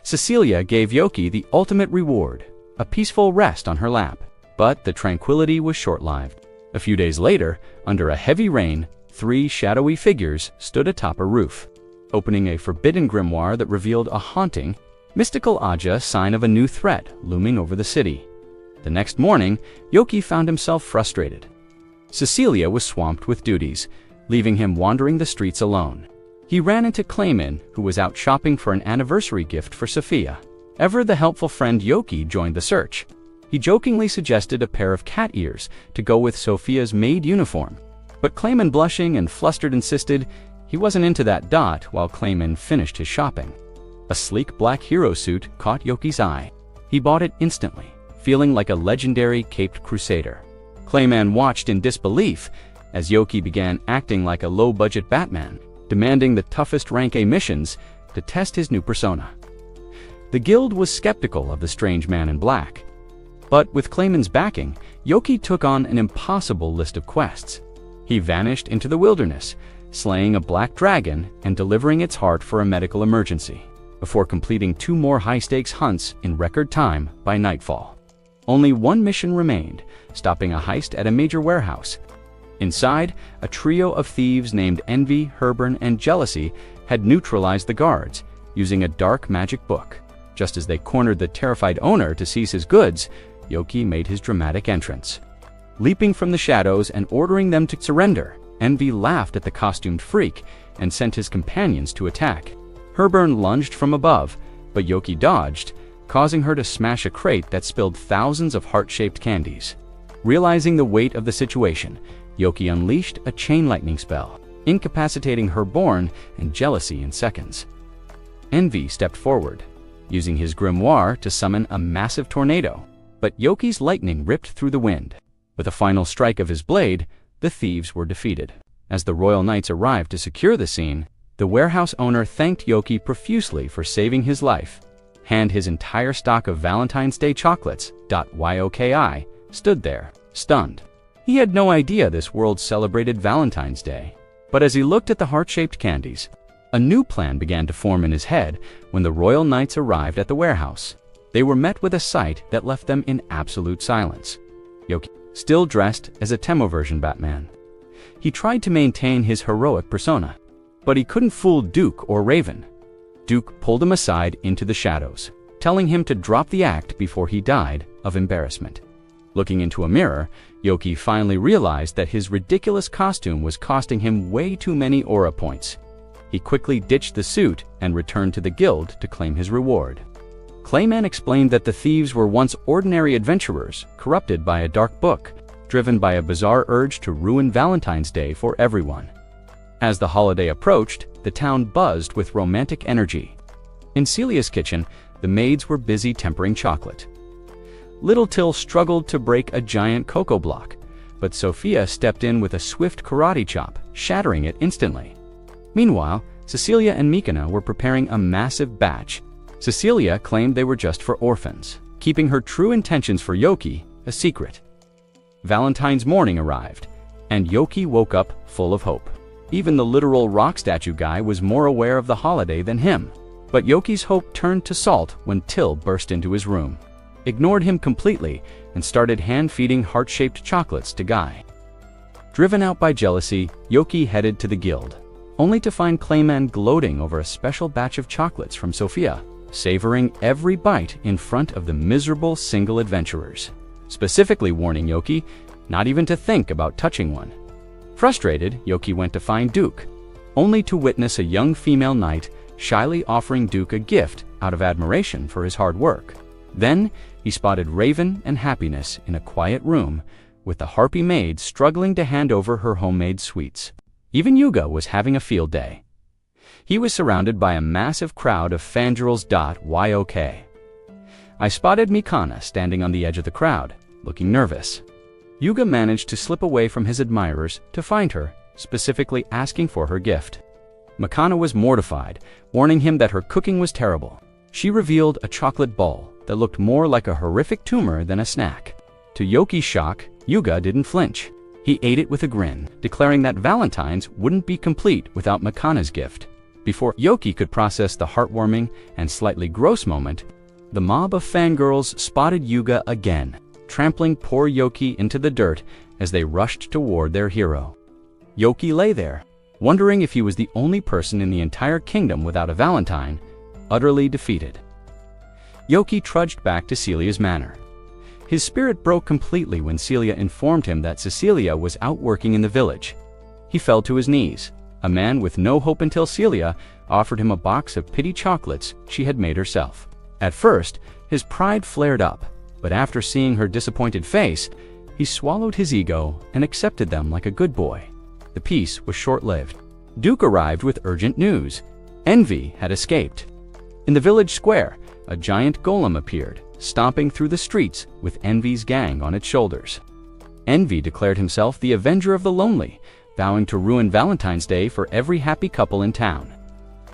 Cecilia gave Yoki the ultimate reward, a peaceful rest on her lap, but the tranquility was short-lived. A few days later, under a heavy rain, 3 shadowy figures stood atop a roof, opening a forbidden grimoire that revealed a haunting, mystical Aja sign of a new threat looming over the city. The next morning, Yoki found himself frustrated. Cecilia was swamped with duties, leaving him wandering the streets alone. He ran into Clayman, who was out shopping for an anniversary gift for Sophia. Ever the helpful friend Yoki joined the search. He jokingly suggested a pair of cat ears to go with Sophia's maid uniform. But Clayman, blushing and flustered, insisted he wasn't into that dot while Clayman finished his shopping. A sleek black hero suit caught Yoki's eye. He bought it instantly, feeling like a legendary caped crusader. Clayman watched in disbelief as Yoki began acting like a low-budget Batman, demanding the toughest rank A missions to test his new persona. The guild was skeptical of the strange man in black. But with Clayman's backing, Yoki took on an impossible list of quests. He vanished into the wilderness, slaying a black dragon and delivering its heart for a medical emergency, before completing 2 more high-stakes hunts in record time by nightfall. Only one mission remained, stopping a heist at a major warehouse. Inside, a trio of thieves named Envy, Herburn, and Jealousy had neutralized the guards, using a dark magic book. Just as they cornered the terrified owner to seize his goods, Yoki made his dramatic entrance. Leaping from the shadows and ordering them to surrender, Envy laughed at the costumed freak and sent his companions to attack. Herburn lunged from above, but Yoki dodged, causing her to smash a crate that spilled thousands of heart-shaped candies. Realizing the weight of the situation, Yoki unleashed a chain lightning spell, incapacitating Herburn and Jealousy in seconds. Envy stepped forward, using his grimoire to summon a massive tornado, but Yoki's lightning ripped through the wind. With a final strike of his blade, the thieves were defeated. As the Royal Knights arrived to secure the scene, the warehouse owner thanked Yoki profusely for saving his life. His entire stock of Valentine's Day chocolates, .yoki, stood there, stunned. He had no idea this world celebrated Valentine's Day. But as he looked at the heart-shaped candies, a new plan began to form in his head when the Royal Knights arrived at the warehouse. They were met with a sight that left them in absolute silence. Yoki, still dressed as a Temo version Batman. He tried to maintain his heroic persona, but he couldn't fool Duke or Raven. Duke pulled him aside into the shadows, telling him to drop the act before he died of embarrassment. Looking into a mirror, Yoki finally realized that his ridiculous costume was costing him way too many aura points. He quickly ditched the suit and returned to the guild to claim his reward. Clayman explained that the thieves were once ordinary adventurers, corrupted by a dark book, driven by a bizarre urge to ruin Valentine's Day for everyone. As the holiday approached, the town buzzed with romantic energy. In Celia's kitchen, the maids were busy tempering chocolate. Little Till struggled to break a giant cocoa block, but Sophia stepped in with a swift karate chop, shattering it instantly. Meanwhile, Cecilia and Mikana were preparing a massive batch. Cecilia claimed they were just for orphans, keeping her true intentions for Yoki a secret. Valentine's morning arrived, and Yoki woke up full of hope. Even the literal rock statue guy was more aware of the holiday than him. But Yoki's hope turned to salt when Till burst into his room, ignored him completely, and started hand-feeding heart-shaped chocolates to Guy. Driven out by jealousy, Yoki headed to the guild, only to find Clayman gloating over a special batch of chocolates from Sophia, savoring every bite in front of the miserable single adventurers, specifically warning Yoki not even to think about touching one. Frustrated, Yoki went to find Duke, only to witness a young female knight shyly offering Duke a gift out of admiration for his hard work. Then, he spotted Raven and Happiness in a quiet room, with the harpy maid struggling to hand over her homemade sweets. Even Yuga was having a field day. He was surrounded by a massive crowd of fangirls. Yok. I spotted Mikana standing on the edge of the crowd, looking nervous. Yuga managed to slip away from his admirers to find her, specifically asking for her gift. Mikana was mortified, warning him that her cooking was terrible. She revealed a chocolate ball that looked more like a horrific tumor than a snack. To Yoki's shock, Yuga didn't flinch. He ate it with a grin, declaring that Valentine's wouldn't be complete without Mikana's gift. Before Yoki could process the heartwarming and slightly gross moment, the mob of fangirls spotted Yuga again, trampling poor Yoki into the dirt as they rushed toward their hero. Yoki lay there, wondering if he was the only person in the entire kingdom without a Valentine, utterly defeated. Yoki trudged back to Celia's manor. His spirit broke completely when Celia informed him that Cecilia was out working in the village. He fell to his knees, a man with no hope until Celia offered him a box of pity chocolates she had made herself. At first, his pride flared up, but after seeing her disappointed face, he swallowed his ego and accepted them like a good boy. the peace was short-lived. Duke arrived with urgent news. Envy had escaped. In the village square, a giant golem appeared, stomping through the streets with Envy's gang on its shoulders. Envy declared himself the avenger of the lonely, vowing to ruin Valentine's Day for every happy couple in town.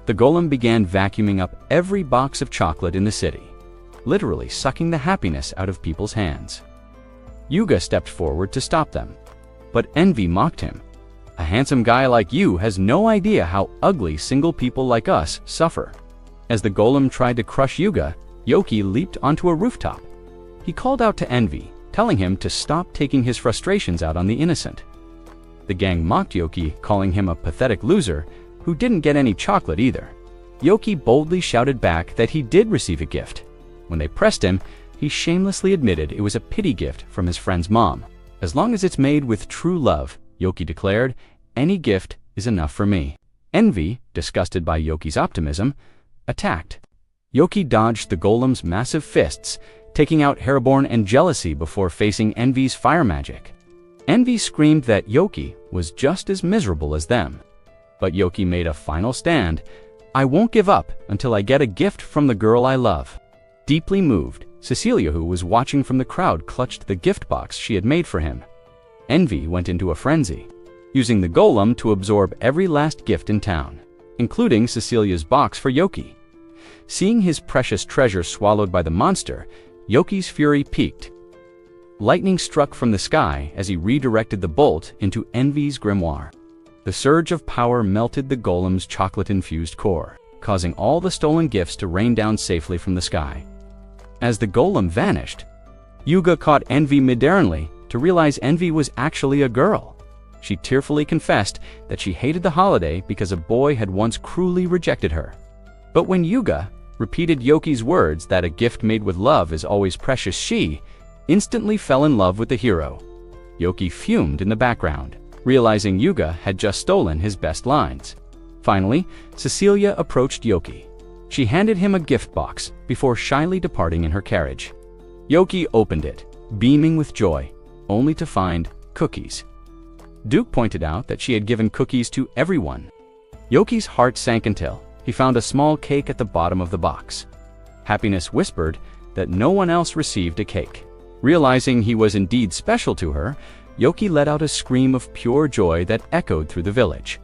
The golem began vacuuming up every box of chocolate in the city, literally sucking the happiness out of people's hands. Yuga stepped forward to stop them, but Envy mocked him. "A handsome guy like you has no idea how ugly single people like us suffer." As the golem tried to crush Yuga, Yoki leaped onto a rooftop. He called out to Envy, telling him to stop taking his frustrations out on the innocent. The gang mocked Yoki, calling him a pathetic loser who didn't get any chocolate either. Yoki boldly shouted back that he did receive a gift. When they pressed him, he shamelessly admitted it was a pity gift from his friend's mom. "As long as it's made with true love," Yoki declared, "any gift is enough for me." Envy, disgusted by Yoki's optimism, attacked. Yoki dodged the golem's massive fists, taking out Hairborn and Jealousy before facing Envy's fire magic. Envy screamed that Yoki was just as miserable as them. But Yoki made a final stand. "I won't give up until I get a gift from the girl I love." Deeply moved, Cecilia, who was watching from the crowd, clutched the gift box she had made for him. Envy went into a frenzy, using the golem to absorb every last gift in town, including Cecilia's box for Yoki. Seeing his precious treasure swallowed by the monster, Yoki's fury peaked. Lightning struck from the sky as he redirected the bolt into Envy's grimoire. The surge of power melted the golem's chocolate-infused core, causing all the stolen gifts to rain down safely from the sky. As the golem vanished, Yuga caught Envy mid-errantly to realize Envy was actually a girl. She tearfully confessed that she hated the holiday because a boy had once cruelly rejected her. But when Yuga repeated Yoki's words that a gift made with love is always precious, she instantly fell in love with the hero. Yoki fumed in the background, realizing Yuga had just stolen his best lines. Finally, Cecilia approached Yoki. She handed him a gift box before shyly departing in her carriage. Yoki opened it, beaming with joy, only to find cookies. Duke pointed out that she had given cookies to everyone. Yoki's heart sank until he found a small cake at the bottom of the box. Happiness whispered that no one else received a cake. Realizing he was indeed special to her, Yoki let out a scream of pure joy that echoed through the village.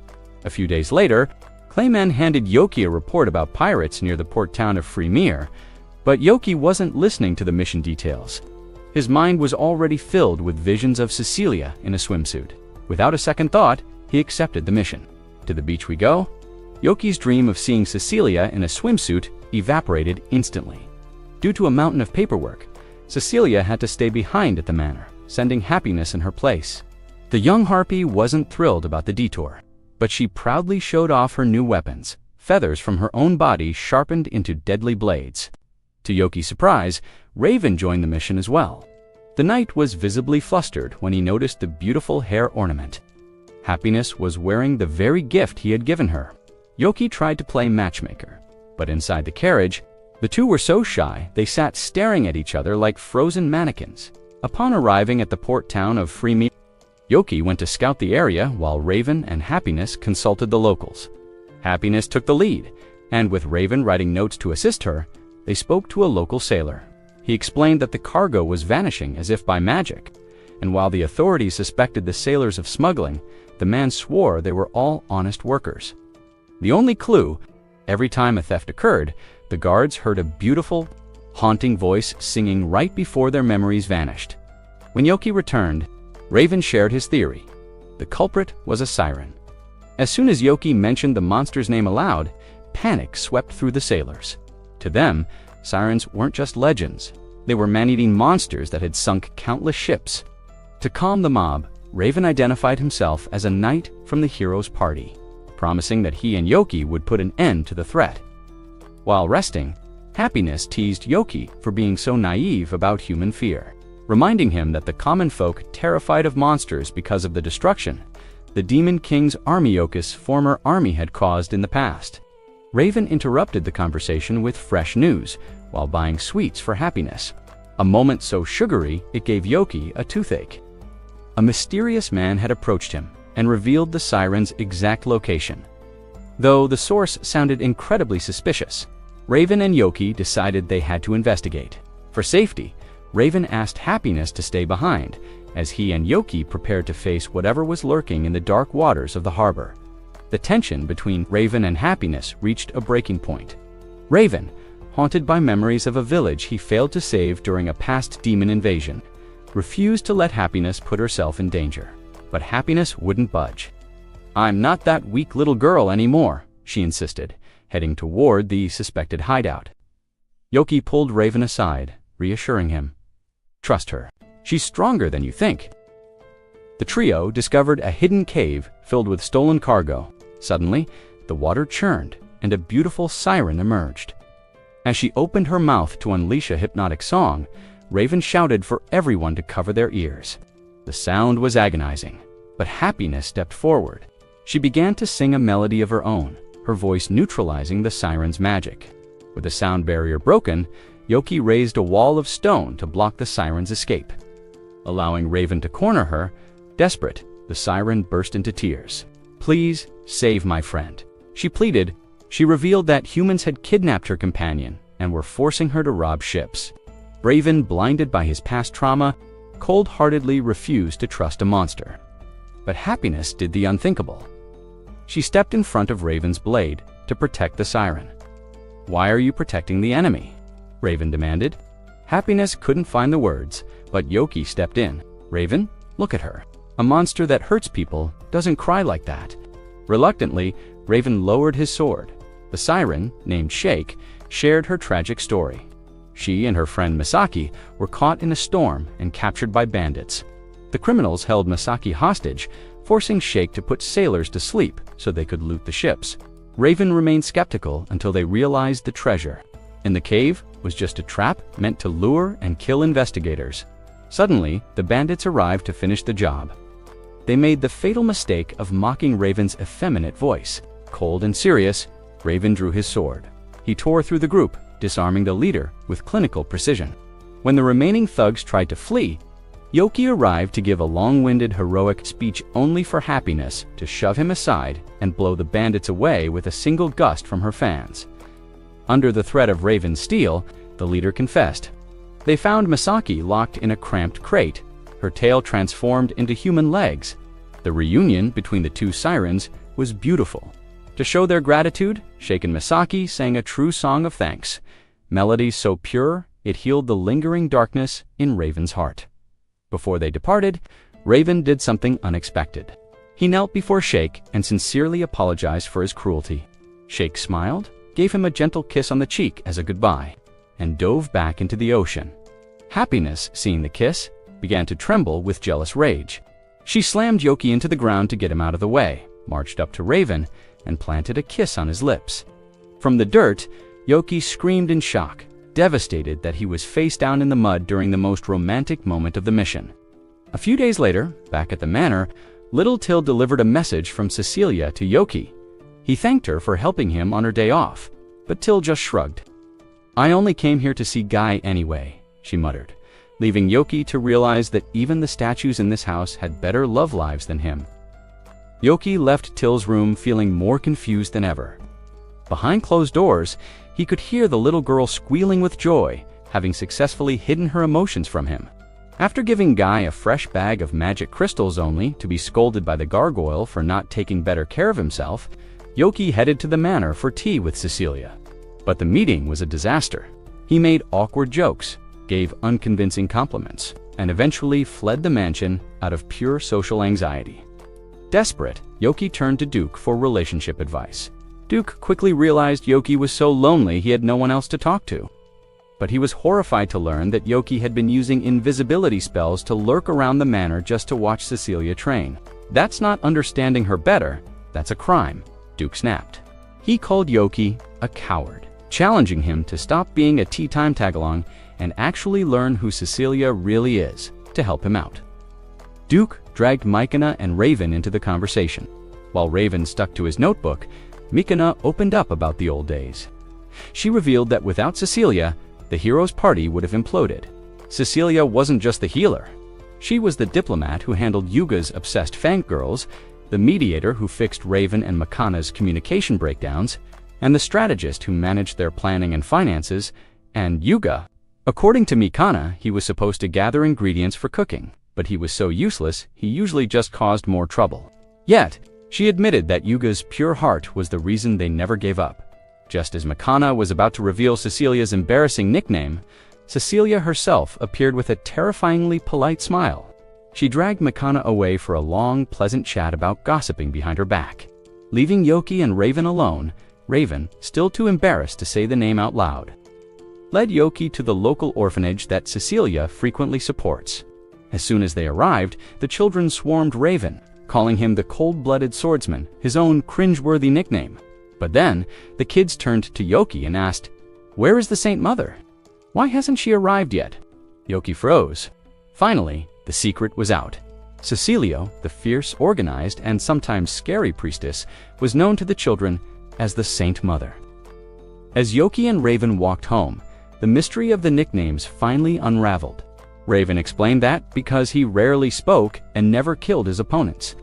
A few days later, Clayman handed Yoki a report about pirates near the port town of Freemere, but Yoki wasn't listening to the mission details. His mind was already filled with visions of Cecilia in a swimsuit. Without a second thought, he accepted the mission. To the beach we go. Yoki's dream of seeing Cecilia in a swimsuit evaporated instantly. Due to a mountain of paperwork, Cecilia had to stay behind at the manor, sending Happiness in her place. The young harpy wasn't thrilled about the detour, but she proudly showed off her new weapons, feathers from her own body sharpened into deadly blades. To Yoki's surprise, Raven joined the mission as well. The knight was visibly flustered when he noticed the beautiful hair ornament. Happiness was wearing the very gift he had given her. Yoki tried to play matchmaker, but inside the carriage, the two were so shy they sat staring at each other like frozen mannequins. Upon arriving at the port town of Freemere, Yoki went to scout the area while Raven and Happiness consulted the locals. Happiness took the lead, and with Raven writing notes to assist her, they spoke to a local sailor. He explained that the cargo was vanishing as if by magic, and while the authorities suspected the sailors of smuggling, the man swore they were all honest workers. The only clue, every time a theft occurred, the guards heard a beautiful, haunting voice singing right before their memories vanished. When Yoki returned, Raven shared his theory. The culprit was a siren. As soon as Yoki mentioned the monster's name aloud, panic swept through the sailors. To them, sirens weren't just legends. They were man-eating monsters that had sunk countless ships. To calm the mob, Raven identified himself as a knight from the hero's party, promising that he and Yoki would put an end to the threat. While resting, Happiness teased Yoki for being so naive about human fear, reminding him that the common folk terrified of monsters because of the destruction the Demon King's Armiochus' former army had caused in the past. Raven interrupted the conversation with fresh news while buying sweets for Happiness, a moment so sugary it gave Yoki a toothache. A mysterious man had approached him, and revealed the siren's exact location. Though the source sounded incredibly suspicious, Raven and Yoki decided they had to investigate. For safety, Raven asked Happiness to stay behind, as he and Yoki prepared to face whatever was lurking in the dark waters of the harbor. The tension between Raven and Happiness reached a breaking point. Raven, haunted by memories of a village he failed to save during a past demon invasion, refused to let Happiness put herself in danger. But Happiness wouldn't budge. "I'm not that weak little girl anymore," she insisted, heading toward the suspected hideout. Yoki pulled Raven aside, reassuring him. "Trust her. She's stronger than you think." The trio discovered a hidden cave filled with stolen cargo. Suddenly, the water churned, and a beautiful siren emerged. As she opened her mouth to unleash a hypnotic song, Raven shouted for everyone to cover their ears. The sound was agonizing, but Happiness stepped forward. She began to sing a melody of her own, her voice neutralizing the siren's magic. With the sound barrier broken, Yoki raised a wall of stone to block the siren's escape. Allowing Raven to corner her, desperate, the siren burst into tears. "Please, save my friend," she pleaded. She revealed that humans had kidnapped her companion and were forcing her to rob ships. Raven, blinded by his past trauma, cold-heartedly refused to trust a monster. But Happiness did the unthinkable. She stepped in front of Raven's blade to protect the siren. "Why are you protecting the enemy?" Raven demanded. Happiness couldn't find the words, but Yoki stepped in. "Raven, look at her. A monster that hurts people doesn't cry like that." Reluctantly, Raven lowered his sword. The siren, named Shake, shared her tragic story. She and her friend Misaki were caught in a storm and captured by bandits. The criminals held Misaki hostage, forcing Shake to put sailors to sleep so they could loot the ships. Raven remained skeptical until they realized the treasure in the cave was just a trap meant to lure and kill investigators. Suddenly, the bandits arrived to finish the job. They made the fatal mistake of mocking Raven's effeminate voice. Cold and serious, Raven drew his sword. He tore through the group, disarming the leader with clinical precision. When the remaining thugs tried to flee, Yoki arrived to give a long-winded heroic speech only for Happiness to shove him aside and blow the bandits away with a single gust from her fans. Under the threat of Raven's steel, the leader confessed. They found Misaki locked in a cramped crate, her tail transformed into human legs. The reunion between the two sirens was beautiful. To show their gratitude, Shake and Misaki sang a true song of thanks. Melodies so pure, it healed the lingering darkness in Raven's heart. Before they departed, Raven did something unexpected. He knelt before Shake and sincerely apologized for his cruelty. Shake smiled, gave him a gentle kiss on the cheek as a goodbye, and dove back into the ocean. Happiness, seeing the kiss, began to tremble with jealous rage. She slammed Yoki into the ground to get him out of the way, marched up to Raven, and planted a kiss on his lips. From the dirt, Yoki screamed in shock, devastated that he was face down in the mud during the most romantic moment of the mission. A few days later, back at the manor, Little Till delivered a message from Cecilia to Yoki. He thanked her for helping him on her day off, but Till just shrugged. "I only came here to see Guy anyway," she muttered, leaving Yoki to realize that even the statues in this house had better love lives than him. Yoki left Till's room feeling more confused than ever. Behind closed doors, he could hear the little girl squealing with joy, having successfully hidden her emotions from him. After giving Guy a fresh bag of magic crystals only to be scolded by the gargoyle for not taking better care of himself, Yoki headed to the manor for tea with Cecilia. But the meeting was a disaster. He made awkward jokes, gave unconvincing compliments, and eventually fled the mansion out of pure social anxiety. Desperate, Yoki turned to Duke for relationship advice. Duke quickly realized Yoki was so lonely he had no one else to talk to. But he was horrified to learn that Yoki had been using invisibility spells to lurk around the manor just to watch Cecilia train. "That's not understanding her better, that's a crime," Duke snapped. He called Yoki a coward, challenging him to stop being a tea time tagalong and actually learn who Cecilia really is to help him out. Duke dragged Mycona and Raven into the conversation. While Raven stuck to his notebook, Mycona opened up about the old days. She revealed that without Cecilia, the heroes' party would have imploded. Cecilia wasn't just the healer. She was the diplomat who handled Yuga's obsessed fangirls, the mediator who fixed Raven and Mikana's communication breakdowns, and the strategist who managed their planning and finances, and Yuga. According to Mikana, he was supposed to gather ingredients for cooking, but he was so useless he usually just caused more trouble. Yet, she admitted that Yuga's pure heart was the reason they never gave up. Just as Mikana was about to reveal Cecilia's embarrassing nickname, Cecilia herself appeared with a terrifyingly polite smile. She dragged Mikana away for a long, pleasant chat about gossiping behind her back. Leaving Yoki and Raven alone, Raven, still too embarrassed to say the name out loud, led Yoki to the local orphanage that Cecilia frequently supports. As soon as they arrived, the children swarmed Raven, calling him the cold-blooded swordsman, his own cringe-worthy nickname. But then, the kids turned to Yoki and asked, "Where is the Saint Mother? Why hasn't she arrived yet?" Yoki froze. Finally, the secret was out. Cecilia, the fierce, organized, and sometimes scary priestess, was known to the children as the Saint Mother. As Yoki and Raven walked home, the mystery of the nicknames finally unraveled. Raven explained that because he rarely spoke and never killed his opponents.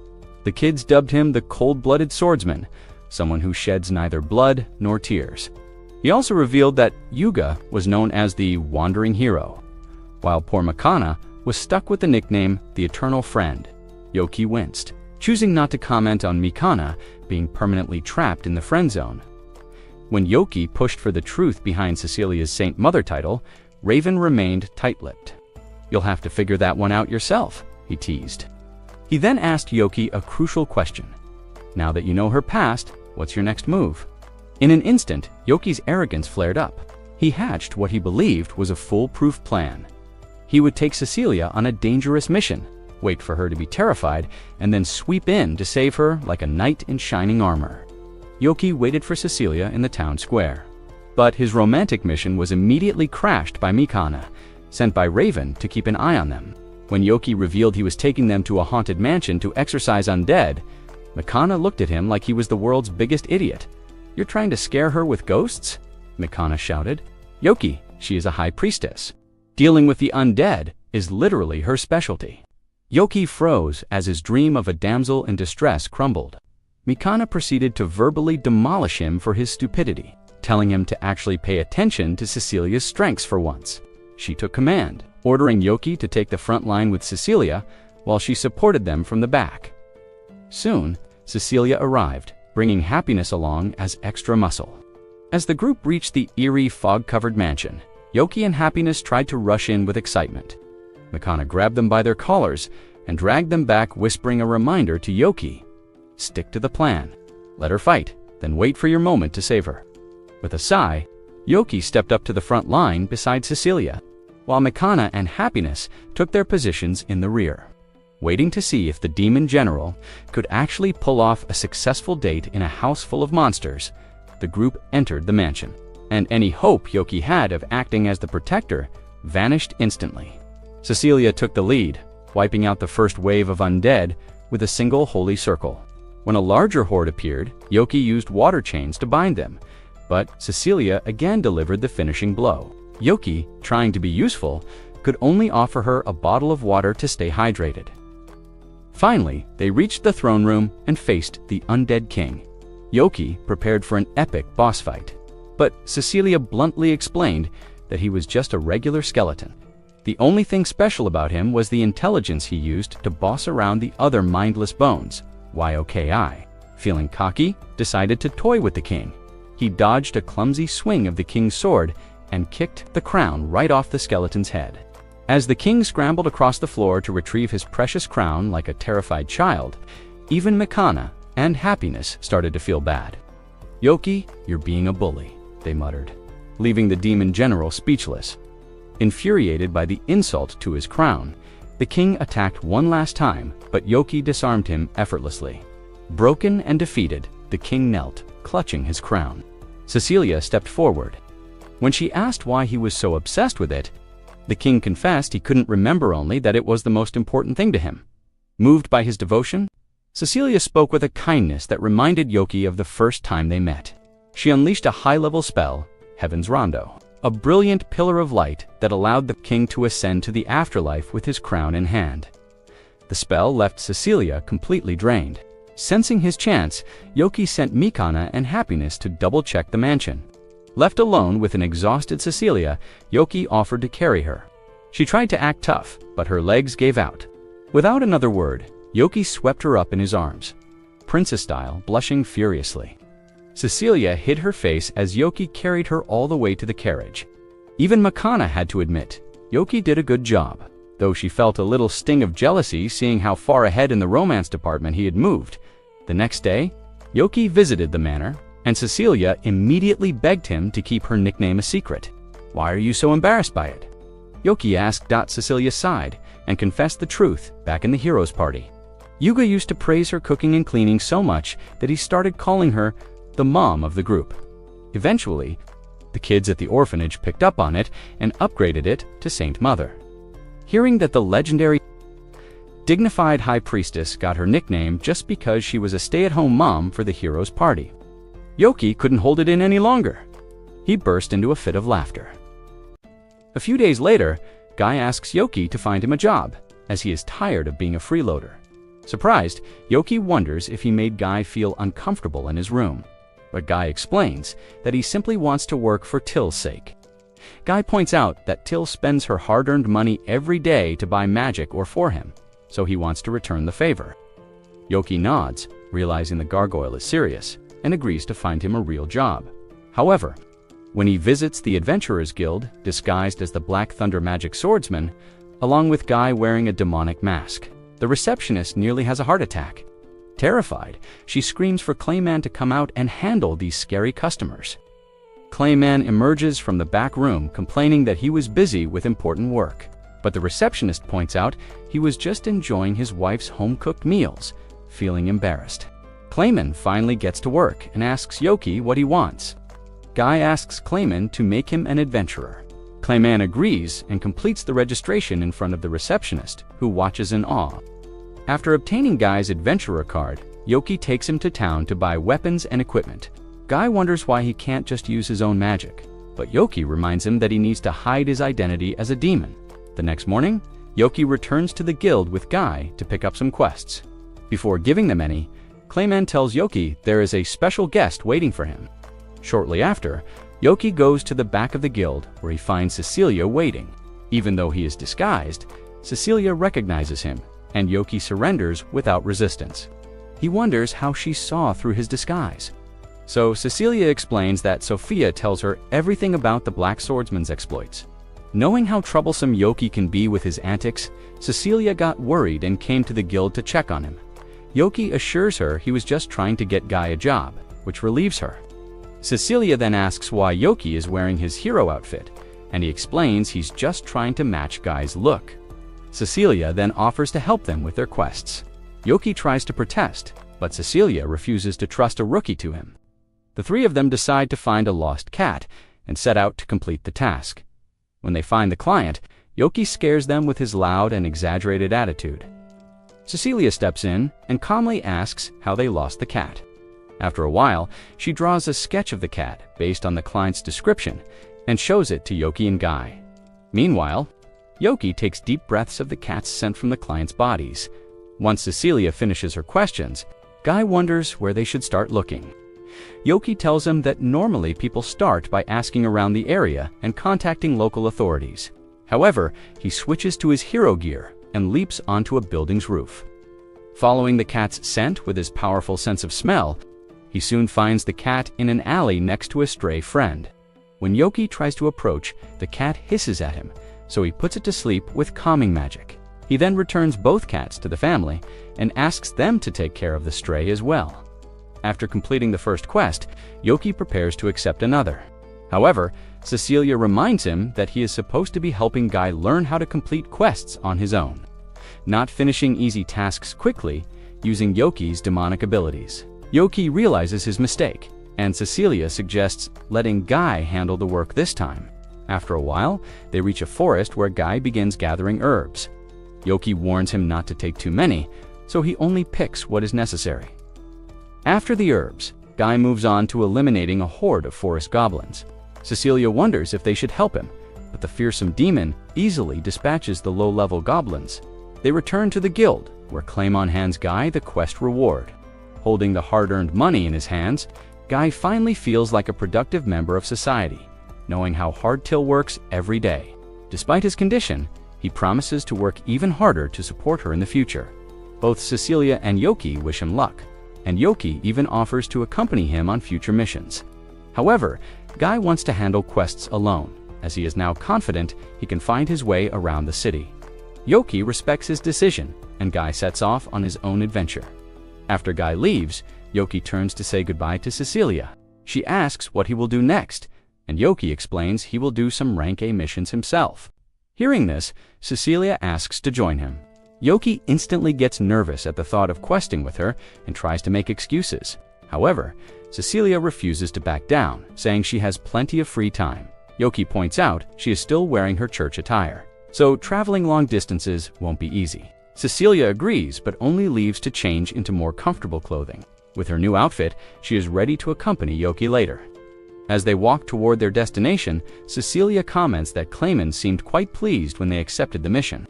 The kids dubbed him the cold-blooded swordsman, someone who sheds neither blood nor tears. He also revealed that Yuga was known as the wandering hero, while poor Mikana was stuck with the nickname the eternal friend. Yoki winced, choosing not to comment on Mikana being permanently trapped in the friend zone. When Yoki pushed for the truth behind Cecilia's Saint Mother title, Raven remained tight-lipped. "You'll have to figure that one out yourself," he teased. He then asked Yoki a crucial question. "Now that you know her past, what's your next move?" In an instant, Yoki's arrogance flared up. He hatched what he believed was a foolproof plan. He would take Cecilia on a dangerous mission, wait for her to be terrified, and then sweep in to save her like a knight in shining armor. Yoki waited for Cecilia in the town square. But his romantic mission was immediately crashed by Mikana, sent by Raven to keep an eye on them. When Yoki revealed he was taking them to a haunted mansion to exorcise undead, Mikana looked at him like he was the world's biggest idiot. "You're trying to scare her with ghosts?" Mikana shouted. "Yoki, she is a high priestess. Dealing with the undead is literally her specialty." Yoki froze as his dream of a damsel in distress crumbled. Mikana proceeded to verbally demolish him for his stupidity, telling him to actually pay attention to Cecilia's strengths for once. She took command, ordering Yoki to take the front line with Cecilia while she supported them from the back. Soon, Cecilia arrived, bringing Happiness along as extra muscle. As the group reached the eerie, fog-covered mansion, Yoki and Happiness tried to rush in with excitement. Mikana grabbed them by their collars and dragged them back, whispering a reminder to Yoki. "Stick to the plan. Let her fight, then wait for your moment to save her." With a sigh, Yoki stepped up to the front line beside Cecilia, while Mikana and Happiness took their positions in the rear, waiting to see if the demon general could actually pull off a successful date in a house full of monsters. The group entered the mansion, and any hope Yoki had of acting as the protector vanished instantly. Cecilia took the lead, wiping out the first wave of undead with a single holy circle. When a larger horde appeared, Yoki used water chains to bind them, but Cecilia again delivered the finishing blow. Yoki, trying to be useful, could only offer her a bottle of water to stay hydrated. Finally, they reached the throne room and faced the undead king. Yoki prepared for an epic boss fight, but Cecilia bluntly explained that he was just a regular skeleton. The only thing special about him was the intelligence he used to boss around the other mindless bones, Yoki. Feeling cocky, decided to toy with the king. He dodged a clumsy swing of the king's sword and kicked the crown right off the skeleton's head. As the king scrambled across the floor to retrieve his precious crown like a terrified child, even Mikana and Happiness started to feel bad. "Yoki, you're being a bully," they muttered, leaving the demon general speechless. Infuriated by the insult to his crown, the king attacked one last time, but Yoki disarmed him effortlessly. Broken and defeated, the king knelt, clutching his crown. Cecilia stepped forward. When she asked why he was so obsessed with it, the king confessed he couldn't remember, only that it was the most important thing to him. Moved by his devotion, Cecilia spoke with a kindness that reminded Yoki of the first time they met. She unleashed a high-level spell, Heaven's Rondo, a brilliant pillar of light that allowed the king to ascend to the afterlife with his crown in hand. The spell left Cecilia completely drained. Sensing his chance, Yoki sent Mikana and Happiness to double-check the mansion. Left alone with an exhausted Cecilia, Yoki offered to carry her. She tried to act tough, but her legs gave out. Without another word, Yoki swept her up in his arms, princess style, blushing furiously. Cecilia hid her face as Yoki carried her all the way to the carriage. Even Mikana had to admit, Yoki did a good job, though she felt a little sting of jealousy seeing how far ahead in the romance department he had moved. The next day, Yoki visited the manor, and Cecilia immediately begged him to keep her nickname a secret. "Why are you so embarrassed by it?" Yoki asked. Cecilia sighed and confessed the truth back in the heroes' party. Yuga used to praise her cooking and cleaning so much that he started calling her the mom of the group. Eventually, the kids at the orphanage picked up on it and upgraded it to Saint Mother. Hearing that the legendary dignified high priestess got her nickname just because she was a stay-at-home mom for the heroes' party, Yoki couldn't hold it in any longer. He burst into a fit of laughter. A few days later, Guy asks Yoki to find him a job, as he is tired of being a freeloader. Surprised, Yoki wonders if he made Guy feel uncomfortable in his room. But Guy explains that he simply wants to work for Till's sake. Guy points out that Till spends her hard-earned money every day to buy magic or for him, so he wants to return the favor. Yoki nods, realizing the gargoyle is serious, and agrees to find him a real job. However, when he visits the Adventurers Guild, disguised as the Black Thunder Magic Swordsman, along with Guy wearing a demonic mask, the receptionist nearly has a heart attack. Terrified, she screams for Clayman to come out and handle these scary customers. Clayman emerges from the back room complaining that he was busy with important work, but the receptionist points out he was just enjoying his wife's home-cooked meals, feeling embarrassed. Clayman finally gets to work and asks Yoki what he wants. Guy asks Clayman to make him an adventurer. Clayman agrees and completes the registration in front of the receptionist, who watches in awe. After obtaining Guy's adventurer card, Yoki takes him to town to buy weapons and equipment. Guy wonders why he can't just use his own magic, but Yoki reminds him that he needs to hide his identity as a demon. The next morning, Yoki returns to the guild with Guy to pick up some quests. Before giving them any, Clayman tells Yoki there is a special guest waiting for him. Shortly after, Yoki goes to the back of the guild where he finds Cecilia waiting. Even though he is disguised, Cecilia recognizes him, and Yoki surrenders without resistance. He wonders how she saw through his disguise. So Cecilia explains that Sophia tells her everything about the Black Swordsman's exploits. Knowing how troublesome Yoki can be with his antics, Cecilia got worried and came to the guild to check on him. Yoki assures her he was just trying to get Guy a job, which relieves her. Cecilia then asks why Yoki is wearing his hero outfit, and he explains he's just trying to match Guy's look. Cecilia then offers to help them with their quests. Yoki tries to protest, but Cecilia refuses to trust a rookie to him. The three of them decide to find a lost cat and set out to complete the task. When they find the client, Yoki scares them with his loud and exaggerated attitude. Cecilia steps in and calmly asks how they lost the cat. After a while, she draws a sketch of the cat based on the client's description and shows it to Yoki and Guy. Meanwhile, Yoki takes deep breaths of the cat's scent from the client's bodies. Once Cecilia finishes her questions, Guy wonders where they should start looking. Yoki tells him that normally people start by asking around the area and contacting local authorities. However, he switches to his hero gear and leaps onto a building's roof. Following the cat's scent with his powerful sense of smell, he soon finds the cat in an alley next to a stray friend. When Yoki tries to approach, the cat hisses at him, so he puts it to sleep with calming magic. He then returns both cats to the family and asks them to take care of the stray as well. After completing the first quest, Yoki prepares to accept another. However, Cecilia reminds him that he is supposed to be helping Guy learn how to complete quests on his own, not finishing easy tasks quickly using Yoki's demonic abilities. Yoki realizes his mistake, and Cecilia suggests letting Guy handle the work this time. After a while, they reach a forest where Guy begins gathering herbs. Yoki warns him not to take too many, so he only picks what is necessary. After the herbs, Guy moves on to eliminating a horde of forest goblins. Cecilia wonders if they should help him, but the fearsome demon easily dispatches the low-level goblins. They return to the guild, where Claymon hands Guy the quest reward. Holding the hard-earned money in his hands, Guy finally feels like a productive member of society, knowing how hard Till works every day. Despite his condition, he promises to work even harder to support her in the future. Both Cecilia and Yoki wish him luck, and Yoki even offers to accompany him on future missions. However, Guy wants to handle quests alone, as he is now confident he can find his way around the city. Yoki respects his decision, and Guy sets off on his own adventure. After Guy leaves, Yoki turns to say goodbye to Cecilia. She asks what he will do next, and Yoki explains he will do some rank A missions himself. Hearing this, Cecilia asks to join him. Yoki instantly gets nervous at the thought of questing with her and tries to make excuses. However, Cecilia refuses to back down, saying she has plenty of free time. Yoki points out she is still wearing her church attire, so traveling long distances won't be easy. Cecilia agrees, but only leaves to change into more comfortable clothing. With her new outfit, she is ready to accompany Yoki later. As they walk toward their destination, Cecilia comments that Clayman seemed quite pleased when they accepted the mission.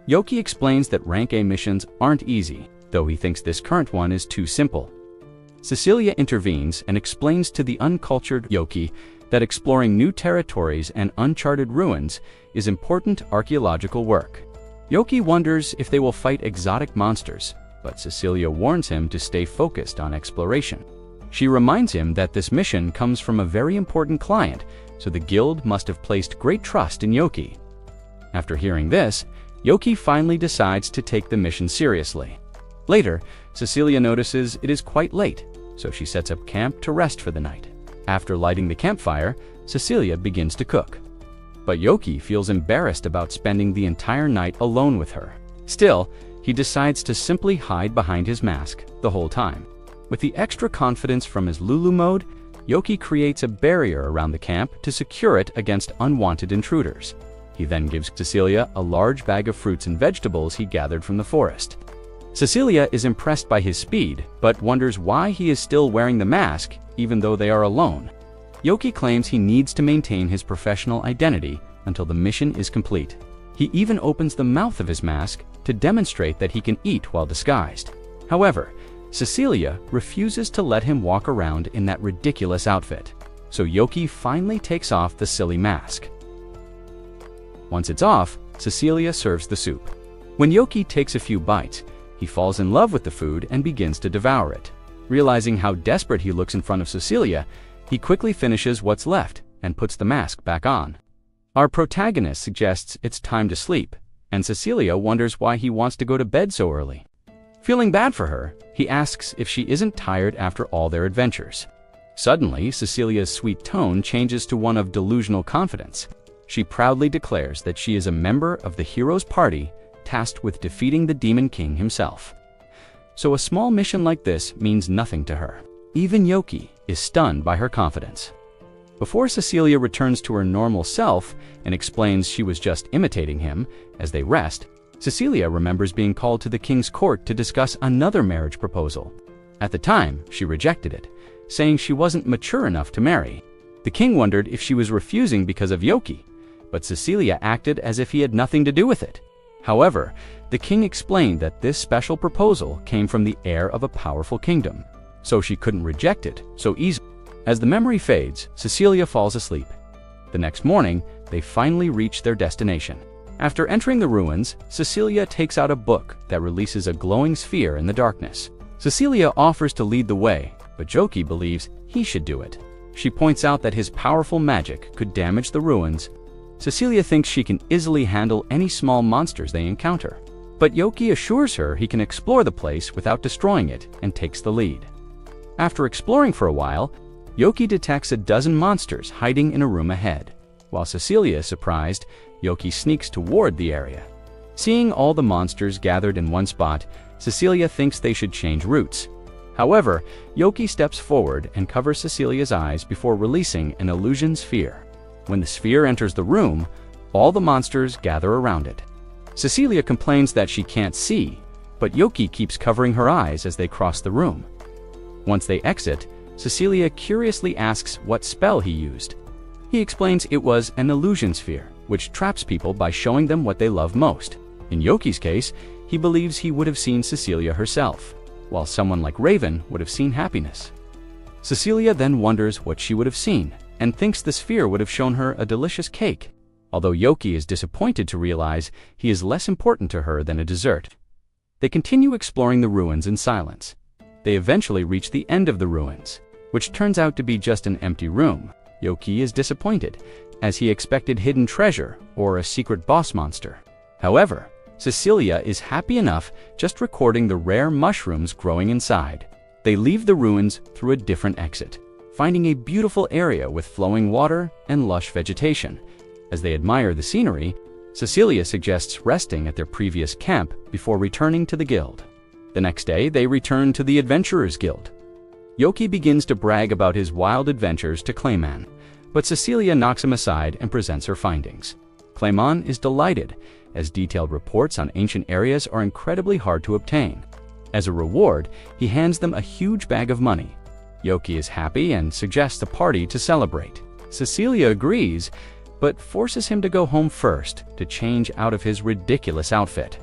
Yoki explains that rank A missions aren't easy, though he thinks this current one is too simple. Cecilia intervenes and explains to the uncultured Yoki that exploring new territories and uncharted ruins is important archaeological work. Yoki wonders if they will fight exotic monsters, but Cecilia warns him to stay focused on exploration. She reminds him that this mission comes from a very important client, so the guild must have placed great trust in Yoki. After hearing this, Yoki finally decides to take the mission seriously. Later, Cecilia notices it is quite late, so she sets up camp to rest for the night. After lighting the campfire, Cecilia begins to cook. But Yoki feels embarrassed about spending the entire night alone with her. Still, he decides to simply hide behind his mask the whole time. With the extra confidence from his Lulu mode, Yoki creates a barrier around the camp to secure it against unwanted intruders. He then gives Cecilia a large bag of fruits and vegetables he gathered from the forest. Cecilia is impressed by his speed, but wonders why he is still wearing the mask even though they are alone. Yoki claims he needs to maintain his professional identity until the mission is complete. He even opens the mouth of his mask to demonstrate that he can eat while disguised. However, Cecilia refuses to let him walk around in that ridiculous outfit, so Yoki finally takes off the silly mask. Once it's off, Cecilia serves the soup. When Yoki takes a few bites, he falls in love with the food and begins to devour it. Realizing how desperate he looks in front of Cecilia, he quickly finishes what's left and puts the mask back on. Our protagonist suggests it's time to sleep, and Cecilia wonders why he wants to go to bed so early. Feeling bad for her, he asks if she isn't tired after all their adventures. Suddenly, Cecilia's sweet tone changes to one of delusional confidence. She proudly declares that she is a member of the hero's party tasked with defeating the Demon King himself. So a small mission like this means nothing to her. Even Yoki is stunned by her confidence. Before Cecilia returns to her normal self and explains she was just imitating him, as they rest, Cecilia remembers being called to the king's court to discuss another marriage proposal. At the time, she rejected it, saying she wasn't mature enough to marry. The king wondered if she was refusing because of Yoki, but Cecilia acted as if he had nothing to do with it. However, the king explained that this special proposal came from the heir of a powerful kingdom, so she couldn't reject it so easily. As the memory fades, Cecilia falls asleep. The next morning, they finally reach their destination. After entering the ruins, Cecilia takes out a book that releases a glowing sphere in the darkness. Cecilia offers to lead the way, but Yoki believes he should do it. She points out that his powerful magic could damage the ruins. Cecilia thinks she can easily handle any small monsters they encounter, but Yoki assures her he can explore the place without destroying it and takes the lead. After exploring for a while, Yoki detects a dozen monsters hiding in a room ahead. While Cecilia is surprised, Yoki sneaks toward the area. Seeing all the monsters gathered in one spot, Cecilia thinks they should change routes. However, Yoki steps forward and covers Cecilia's eyes before releasing an illusion sphere. When the sphere enters the room, all the monsters gather around it. Cecilia complains that she can't see, but Yoki keeps covering her eyes as they cross the room. Once they exit, Cecilia curiously asks what spell he used. He explains it was an illusion sphere, which traps people by showing them what they love most. In Yoki's case, he believes he would have seen Cecilia herself. while someone like Raven would have seen happiness. Cecilia then wonders what she would have seen, and thinks the sphere would have shown her a delicious cake, although Yoki is disappointed to realize he is less important to her than a dessert. They continue exploring the ruins in silence. They eventually reach the end of the ruins, which turns out to be just an empty room. Yoki is disappointed, as he expected hidden treasure or a secret boss monster. However, Cecilia is happy enough just recording the rare mushrooms growing inside. They leave the ruins through a different exit, finding a beautiful area with flowing water and lush vegetation. As they admire the scenery, Cecilia suggests resting at their previous camp before returning to the guild. The next day, they return to the Adventurers Guild. Yoki begins to brag about his wild adventures to Clayman, but Cecilia knocks him aside and presents her findings. Clayman is delighted, as detailed reports on ancient areas are incredibly hard to obtain. As a reward, he hands them a huge bag of money. Yoki is happy and suggests a party to celebrate. Cecilia agrees, but forces him to go home first to change out of his ridiculous outfit.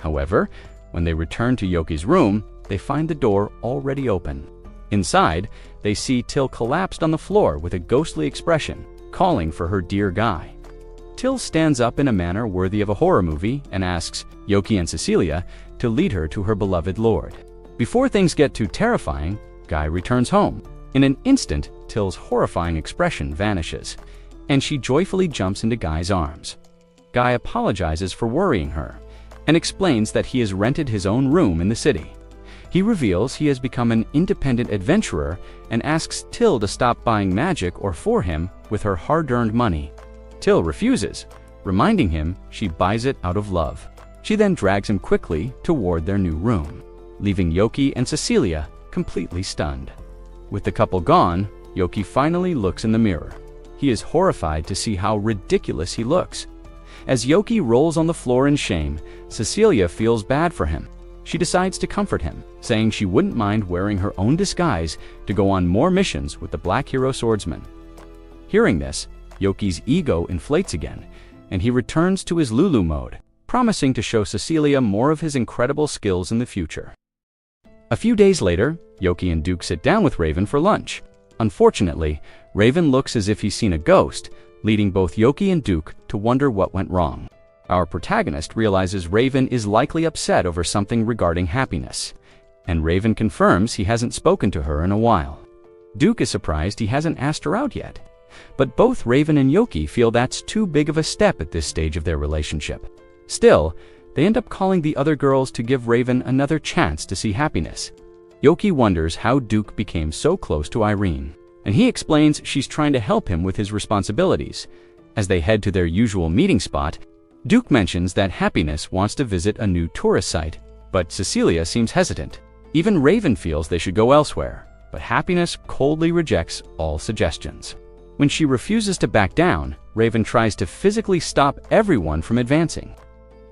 However, when they return to Yoki's room, they find the door already open. Inside, they see Till collapsed on the floor with a ghostly expression, calling for her dear Guy. Till stands up in a manner worthy of a horror movie and asks Yoki and Cecilia to lead her to her beloved lord. Before things get too terrifying, Guy returns home. In an instant, Till's horrifying expression vanishes, and she joyfully jumps into Guy's arms. Guy apologizes for worrying her and explains that he has rented his own room in the city. He reveals he has become an independent adventurer and asks Till to stop buying magic or for him with her hard-earned money. Till refuses, reminding him she buys it out of love. She then drags him quickly toward their new room, leaving Yoki and Cecilia completely stunned. With the couple gone, Yoki finally looks in the mirror. He is horrified to see how ridiculous he looks. As Yoki rolls on the floor in shame, Cecilia feels bad for him. She decides to comfort him, saying she wouldn't mind wearing her own disguise to go on more missions with the Black Hero Swordsman. Hearing this, Yoki's ego inflates again, and he returns to his Lulu mode, promising to show Cecilia more of his incredible skills in the future. A few days later, Yoki and Duke sit down with Raven for lunch. Unfortunately, Raven looks as if he's seen a ghost, leading both Yoki and Duke to wonder what went wrong. Our protagonist realizes Raven is likely upset over something regarding happiness, and Raven confirms he hasn't spoken to her in a while. Duke is surprised he hasn't asked her out yet, but both Raven and Yoki feel that's too big of a step at this stage of their relationship. Still, they end up calling the other girls to give Raven another chance to see happiness. Yoki wonders how Duke became so close to Irene, and he explains she's trying to help him with his responsibilities. As they head to their usual meeting spot, Duke mentions that Happiness wants to visit a new tourist site, but Cecilia seems hesitant. Even Raven feels they should go elsewhere, but Happiness coldly rejects all suggestions. When she refuses to back down, Raven tries to physically stop everyone from advancing.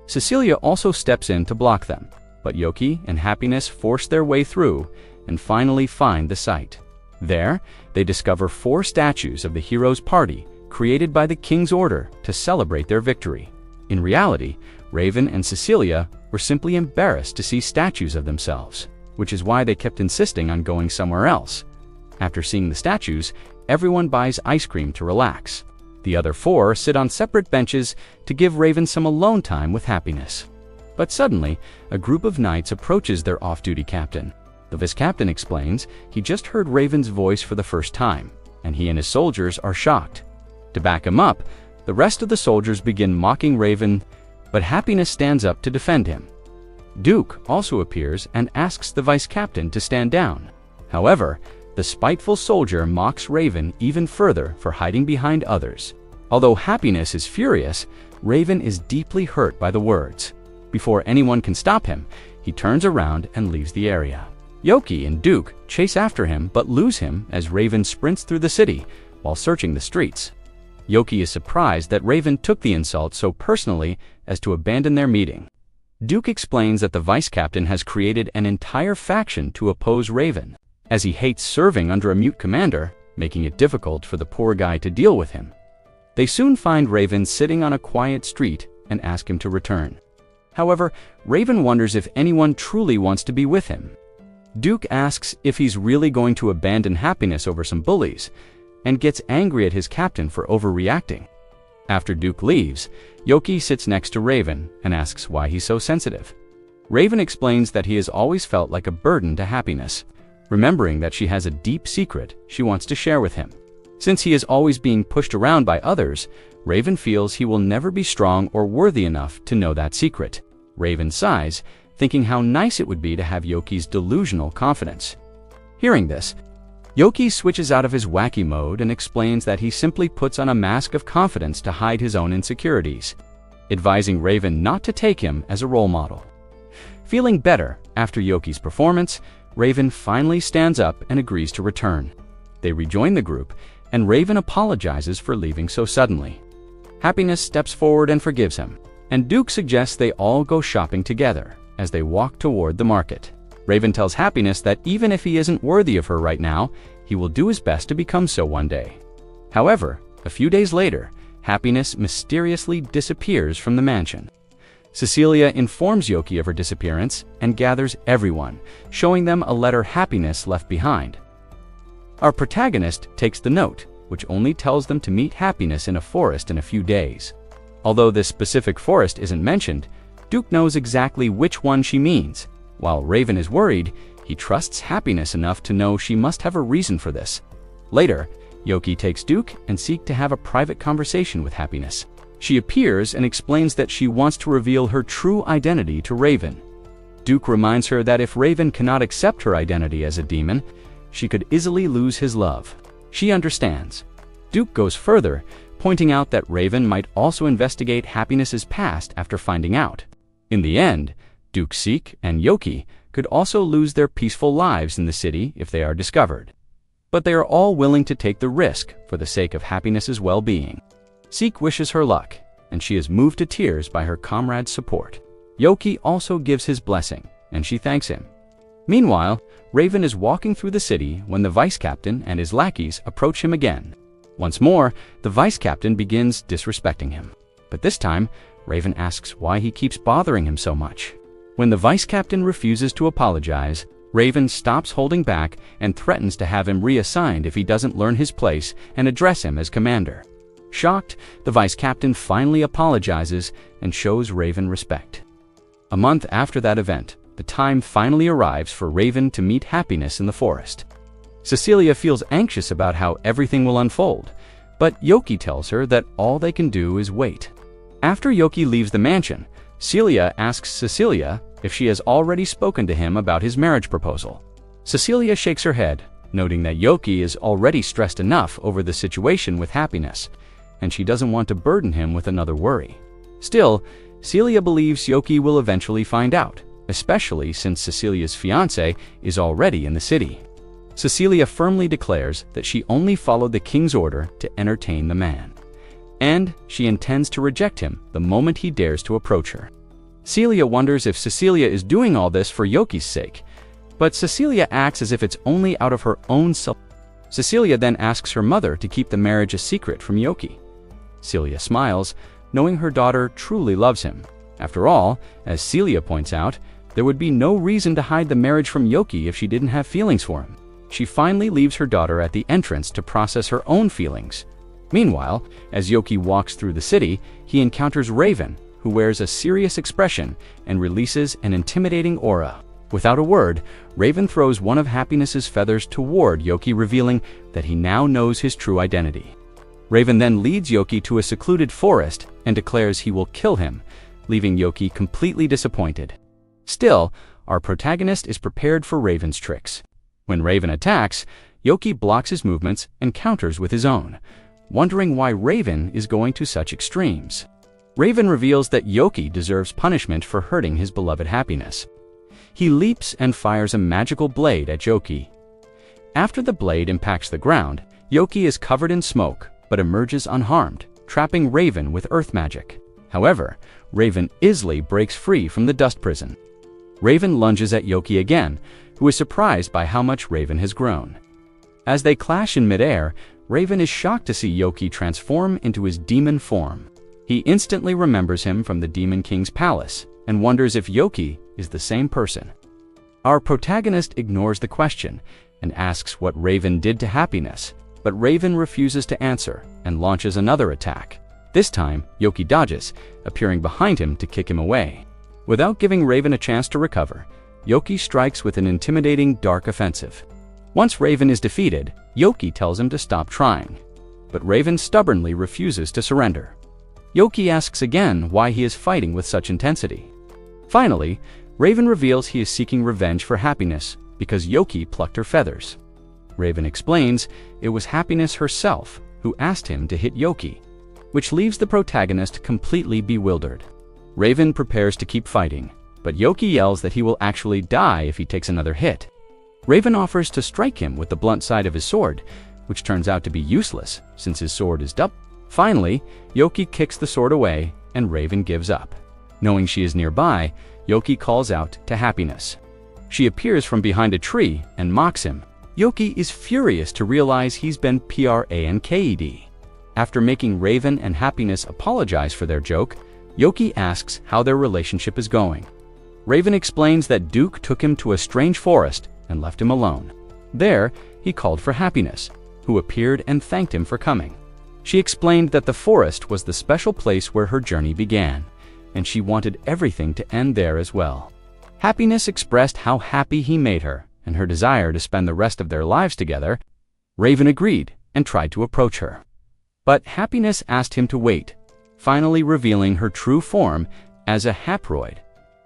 Cecilia also steps in to block them, but Yoki and Happiness force their way through and finally find the site. There, they discover 4 statues of the heroes' party created by the king's order to celebrate their victory. In reality, Raven and Cecilia were simply embarrassed to see statues of themselves, which is why they kept insisting on going somewhere else. After seeing the statues, everyone buys ice cream to relax. The other 4 sit on separate benches to give Raven some alone time with Happiness. But suddenly, a group of knights approaches their off-duty captain. The vice-captain explains he just heard Raven's voice for the first time, and he and his soldiers are shocked. To back him up, the rest of the soldiers begin mocking Raven, but Happiness stands up to defend him. Duke also appears and asks the vice-captain to stand down. However, the spiteful soldier mocks Raven even further for hiding behind others. Although Happiness is furious, Raven is deeply hurt by the words. Before anyone can stop him, he turns around and leaves the area. Yoki and Duke chase after him but lose him as Raven sprints through the city while searching the streets. Yoki is surprised that Raven took the insult so personally as to abandon their meeting. Duke explains that the vice-captain has created an entire faction to oppose Raven, as he hates serving under a mute commander, making it difficult for the poor guy to deal with him. They soon find Raven sitting on a quiet street and ask him to return. However, Raven wonders if anyone truly wants to be with him. Duke asks if he's really going to abandon Happiness over some bullies, and gets angry at his captain for overreacting. After Duke leaves, Yoki sits next to Raven and asks why he's so sensitive. Raven explains that he has always felt like a burden to Happiness, remembering that she has a deep secret she wants to share with him. Since he is always being pushed around by others, Raven feels he will never be strong or worthy enough to know that secret. Raven sighs, thinking how nice it would be to have Yoki's delusional confidence. Hearing this, Yoki switches out of his wacky mode and explains that he simply puts on a mask of confidence to hide his own insecurities, advising Raven not to take him as a role model. Feeling better after Yoki's performance, Raven finally stands up and agrees to return. They rejoin the group, and Raven apologizes for leaving so suddenly. Happiness steps forward and forgives him, and Duke suggests they all go shopping together as they walk toward the market. Raven tells Happiness that even if he isn't worthy of her right now, he will do his best to become so one day. However, a few days later, Happiness mysteriously disappears from the mansion. Cecilia informs Yoki of her disappearance and gathers everyone, showing them a letter Happiness left behind. Our protagonist takes the note, which only tells them to meet Happiness in a forest in a few days. Although this specific forest isn't mentioned, Duke knows exactly which one she means. While Raven is worried, he trusts Happiness enough to know she must have a reason for this. Later, Yoki takes Duke and seeks to have a private conversation with Happiness. She appears and explains that she wants to reveal her true identity to Raven. Duke reminds her that if Raven cannot accept her identity as a demon, she could easily lose his love. She understands. Duke goes further, pointing out that Raven might also investigate Happiness's past after finding out. In the end, Duke, Seek, and Yoki could also lose their peaceful lives in the city if they are discovered. But they are all willing to take the risk for the sake of Happiness's well-being. Seek wishes her luck, and she is moved to tears by her comrade's support. Yoki also gives his blessing, and she thanks him. Meanwhile, Raven is walking through the city when the vice captain and his lackeys approach him again. Once more, the vice captain begins disrespecting him. But this time, Raven asks why he keeps bothering him so much. When the vice captain refuses to apologize, Raven stops holding back and threatens to have him reassigned if he doesn't learn his place and address him as commander. Shocked, the vice captain finally apologizes and shows Raven respect. A month after that event, the time finally arrives for Raven to meet Happiness in the forest. Cecilia feels anxious about how everything will unfold, but Yoki tells her that all they can do is wait. After Yoki leaves the mansion, Celia asks Cecilia if she has already spoken to him about his marriage proposal. Cecilia shakes her head, noting that Yoki is already stressed enough over the situation with Happiness, and she doesn't want to burden him with another worry. Still, Celia believes Yoki will eventually find out, especially since Cecilia's fiancé is already in the city. Cecilia firmly declares that she only followed the king's order to entertain the man, and she intends to reject him the moment he dares to approach her. Celia wonders if Cecilia is doing all this for Yoki's sake, but Cecilia acts as if it's only out of her own self. Cecilia then asks her mother to keep the marriage a secret from Yoki. Celia smiles, knowing her daughter truly loves him. After all, as Celia points out, there would be no reason to hide the marriage from Yoki if she didn't have feelings for him. She finally leaves her daughter at the entrance to process her own feelings. Meanwhile, as Yoki walks through the city, he encounters Raven, who wears a serious expression and releases an intimidating aura. Without a word, Raven throws one of Happiness's feathers toward Yoki, revealing that he now knows his true identity. Raven then leads Yoki to a secluded forest and declares he will kill him, leaving Yoki completely disappointed. Still, our protagonist is prepared for Raven's tricks. When Raven attacks, Yoki blocks his movements and counters with his own, wondering why Raven is going to such extremes. Raven reveals that Yoki deserves punishment for hurting his beloved Happiness. He leaps and fires a magical blade at Yoki. After the blade impacts the ground, Yoki is covered in smoke but emerges unharmed, trapping Raven with earth magic. However, Raven easily breaks free from the dust prison. Raven lunges at Yoki again, who is surprised by how much Raven has grown. As they clash in midair, Raven is shocked to see Yoki transform into his demon form. He instantly remembers him from the Demon King's palace and wonders if Yoki is the same person. Our protagonist ignores the question and asks what Raven did to Happiness, but Raven refuses to answer and launches another attack. This time, Yoki dodges, appearing behind him to kick him away. Without giving Raven a chance to recover, Yoki strikes with an intimidating dark offensive. Once Raven is defeated, Yoki tells him to stop trying, but Raven stubbornly refuses to surrender. Yoki asks again why he is fighting with such intensity. Finally, Raven reveals he is seeking revenge for Happiness because Yoki plucked her feathers. Raven explains it was Happiness herself who asked him to hit Yoki, which leaves the protagonist completely bewildered. Raven prepares to keep fighting, but Yoki yells that he will actually die if he takes another hit. Raven offers to strike him with the blunt side of his sword, which turns out to be useless since his sword is double. Finally, Yoki kicks the sword away and Raven gives up. Knowing she is nearby, Yoki calls out to Happiness. She appears from behind a tree and mocks him. Yoki is furious to realize he's been pranked. After making Raven and Happiness apologize for their joke, Yoki asks how their relationship is going. Raven explains that Duke took him to a strange forest and left him alone. There, he called for Happiness, who appeared and thanked him for coming. She explained that the forest was the special place where her journey began, and she wanted everything to end there as well. Happiness expressed how happy he made her and her desire to spend the rest of their lives together. Raven agreed and tried to approach her. But Happiness asked him to wait, finally revealing her true form as a haproid.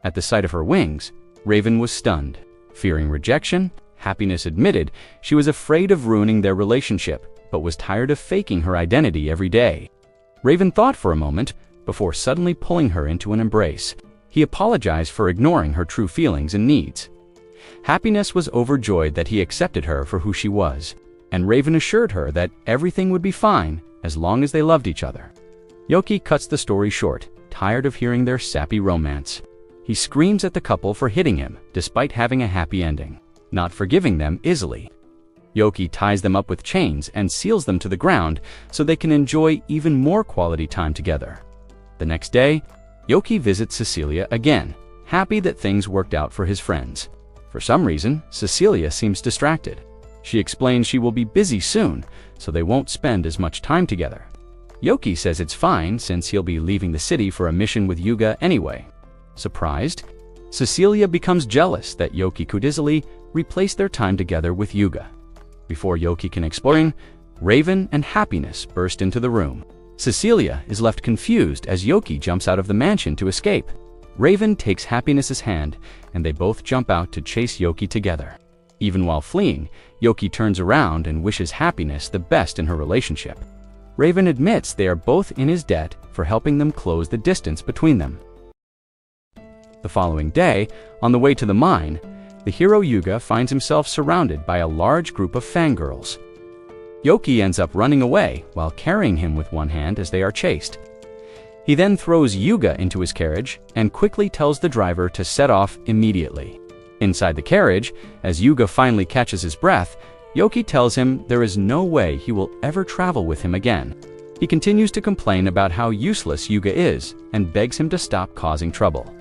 At the sight of her wings, Raven was stunned. Fearing rejection, Happiness admitted she was afraid of ruining their relationship, but was tired of faking her identity every day. Raven thought for a moment before suddenly pulling her into an embrace. He apologized for ignoring her true feelings and needs. Happiness was overjoyed that he accepted her for who she was, and Raven assured her that everything would be fine as long as they loved each other. Yoki cuts the story short, tired of hearing their sappy romance. He screams at the couple for hitting him despite having a happy ending, not forgiving them easily. Yoki ties them up with chains and seals them to the ground so they can enjoy even more quality time together. The next day, Yoki visits Cecilia again, happy that things worked out for his friends. For some reason, Cecilia seems distracted. She explains she will be busy soon, so they won't spend as much time together. Yoki says it's fine since he'll be leaving the city for a mission with Yuga anyway. Surprised, Cecilia becomes jealous that Yoki could easily replace their time together with Yuga. Before Yoki can explain, Raven and Happiness burst into the room. Cecilia is left confused as Yoki jumps out of the mansion to escape. Raven takes Happiness's hand and they both jump out to chase Yoki together. Even while fleeing, Yoki turns around and wishes Happiness the best in her relationship. Raven admits they are both in his debt for helping them close the distance between them. The following day, on the way to the mine, the hero Yuga finds himself surrounded by a large group of fangirls. Yoki ends up running away while carrying him with one hand as they are chased. He then throws Yuga into his carriage and quickly tells the driver to set off immediately. Inside the carriage, as Yuga finally catches his breath, Yoki tells him there is no way he will ever travel with him again. He continues to complain about how useless Yuga is and begs him to stop causing trouble.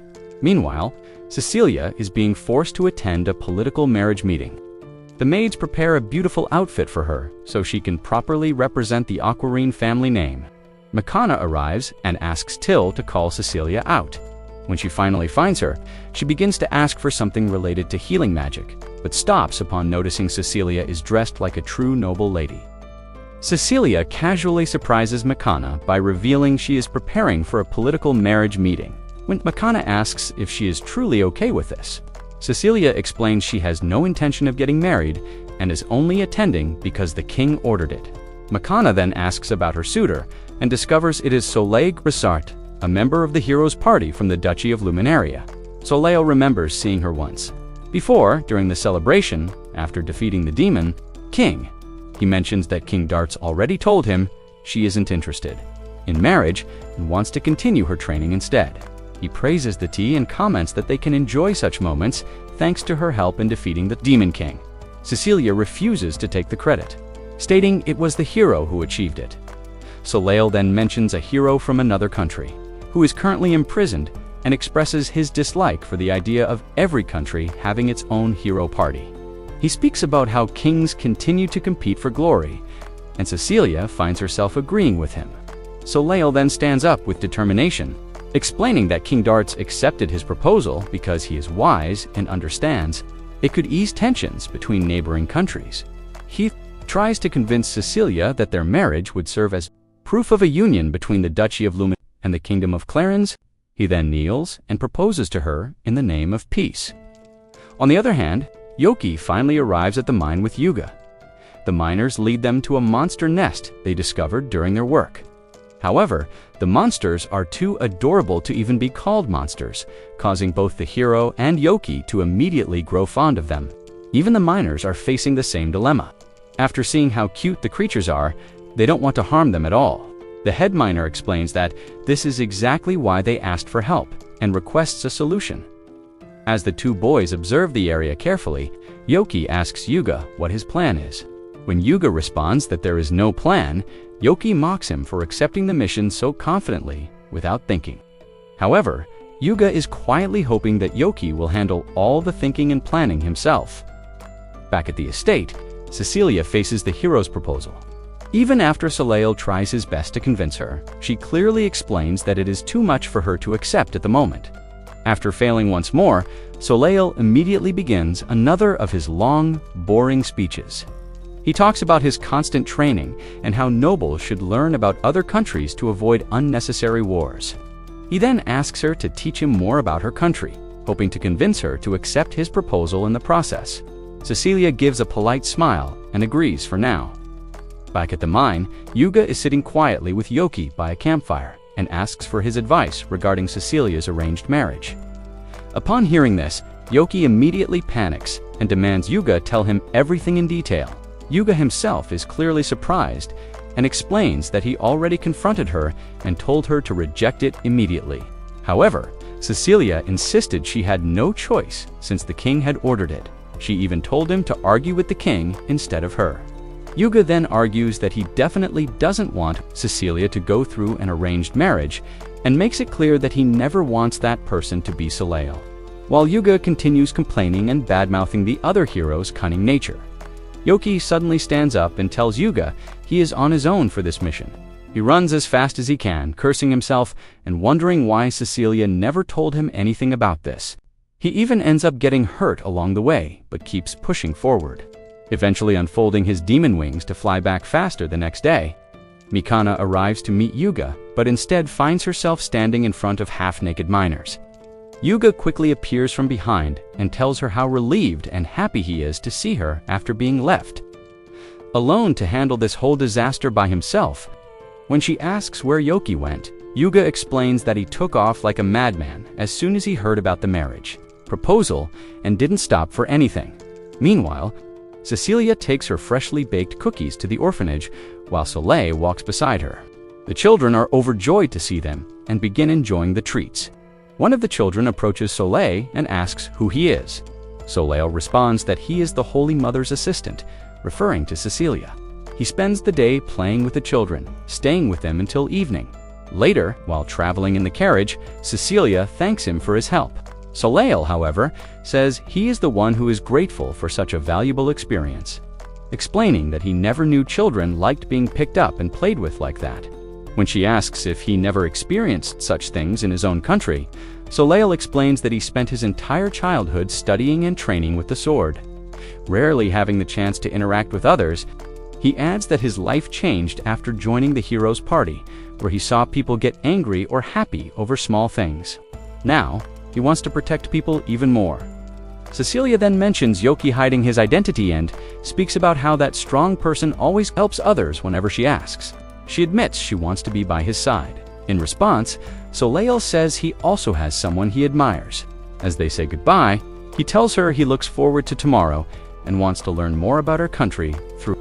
Meanwhile, Cecilia is being forced to attend a political marriage meeting. The maids prepare a beautiful outfit for her so she can properly represent the Aquarine family name. Makana arrives and asks Till to call Cecilia out. When she finally finds her, she begins to ask for something related to healing magic, but stops upon noticing Cecilia is dressed like a true noble lady. Cecilia casually surprises Makana by revealing she is preparing for a political marriage meeting. When Makana asks if she is truly okay with this, Cecilia explains she has no intention of getting married and is only attending because the king ordered it. Makana then asks about her suitor and discovers it is Soleil Grissart, a member of the hero's party from the Duchy of Luminaria. Soleil remembers seeing her once. Before, during the celebration, after defeating the demon, King, he mentions that King Dart's already told him she isn't interested in marriage and wants to continue her training instead. He praises the tea and comments that they can enjoy such moments thanks to her help in defeating the Demon King. Cecilia refuses to take the credit, stating it was the hero who achieved it. Soleil then mentions a hero from another country, who is currently imprisoned and expresses his dislike for the idea of every country having its own hero party. He speaks about how kings continue to compete for glory, and Cecilia finds herself agreeing with him. Soleil then stands up with determination, explaining that King Darts accepted his proposal because he is wise and understands it could ease tensions between neighboring countries. He tries to convince Cecilia that their marriage would serve as proof of a union between the Duchy of Lumen and the Kingdom of Clarence. He then kneels and proposes to her in the name of peace. On the other hand, Yoki finally arrives at the mine with Yuga. The miners lead them to a monster nest they discovered during their work. However, the monsters are too adorable to even be called monsters, causing both the hero and Yoki to immediately grow fond of them. Even the miners are facing the same dilemma. After seeing how cute the creatures are, they don't want to harm them at all. The head miner explains that this is exactly why they asked for help and requests a solution. As the two boys observe the area carefully, Yoki asks Yuga what his plan is. When Yuga responds that there is no plan, Yoki mocks him for accepting the mission so confidently without thinking. However, Yuga is quietly hoping that Yoki will handle all the thinking and planning himself. Back at the estate, Cecilia faces the hero's proposal. Even after Soleil tries his best to convince her, she clearly explains that it is too much for her to accept at the moment. After failing once more, Soleil immediately begins another of his long, boring speeches. He talks about his constant training and how nobles should learn about other countries to avoid unnecessary wars. He then asks her to teach him more about her country, hoping to convince her to accept his proposal in the process. Cecilia gives a polite smile and agrees for now. Back at the mine, Yuga is sitting quietly with Yoki by a campfire and asks for his advice regarding Cecilia's arranged marriage. Upon hearing this, Yoki immediately panics and demands Yuga tell him everything in detail. Yuga himself is clearly surprised and explains that he already confronted her and told her to reject it immediately. However, Cecilia insisted she had no choice since the king had ordered it. She even told him to argue with the king instead of her. Yuga then argues that he definitely doesn't want Cecilia to go through an arranged marriage and makes it clear that he never wants that person to be Soleil, while Yuga continues complaining and badmouthing the other hero's cunning nature. Yoki suddenly stands up and tells Yuga he is on his own for this mission. He runs as fast as he can, cursing himself and wondering why Cecilia never told him anything about this. He even ends up getting hurt along the way, but keeps pushing forward, eventually unfolding his demon wings to fly back faster the next day. Mikana arrives to meet Yuga, but instead finds herself standing in front of half-naked miners. Yuga quickly appears from behind and tells her how relieved and happy he is to see her after being left alone to handle this whole disaster by himself. When she asks where Yoki went, Yuga explains that he took off like a madman as soon as he heard about the marriage proposal and didn't stop for anything. Meanwhile, Cecilia takes her freshly baked cookies to the orphanage while Soleil walks beside her. The children are overjoyed to see them and begin enjoying the treats. One of the children approaches Soleil and asks who he is. Soleil responds that he is the Holy Mother's assistant, referring to Cecilia. He spends the day playing with the children, staying with them until evening. Later, while traveling in the carriage, Cecilia thanks him for his help. Soleil, however, says he is the one who is grateful for such a valuable experience, explaining that he never knew children liked being picked up and played with like that. When she asks if he never experienced such things in his own country, Soleil explains that he spent his entire childhood studying and training with the sword, rarely having the chance to interact with others. He adds that his life changed after joining the hero's party, where he saw people get angry or happy over small things. Now, he wants to protect people even more. Cecilia then mentions Yoki hiding his identity and speaks about how that strong person always helps others whenever she asks. She admits she wants to be by his side. In response, Soleil says he also has someone he admires. As they say goodbye, he tells her he looks forward to tomorrow and wants to learn more about her country through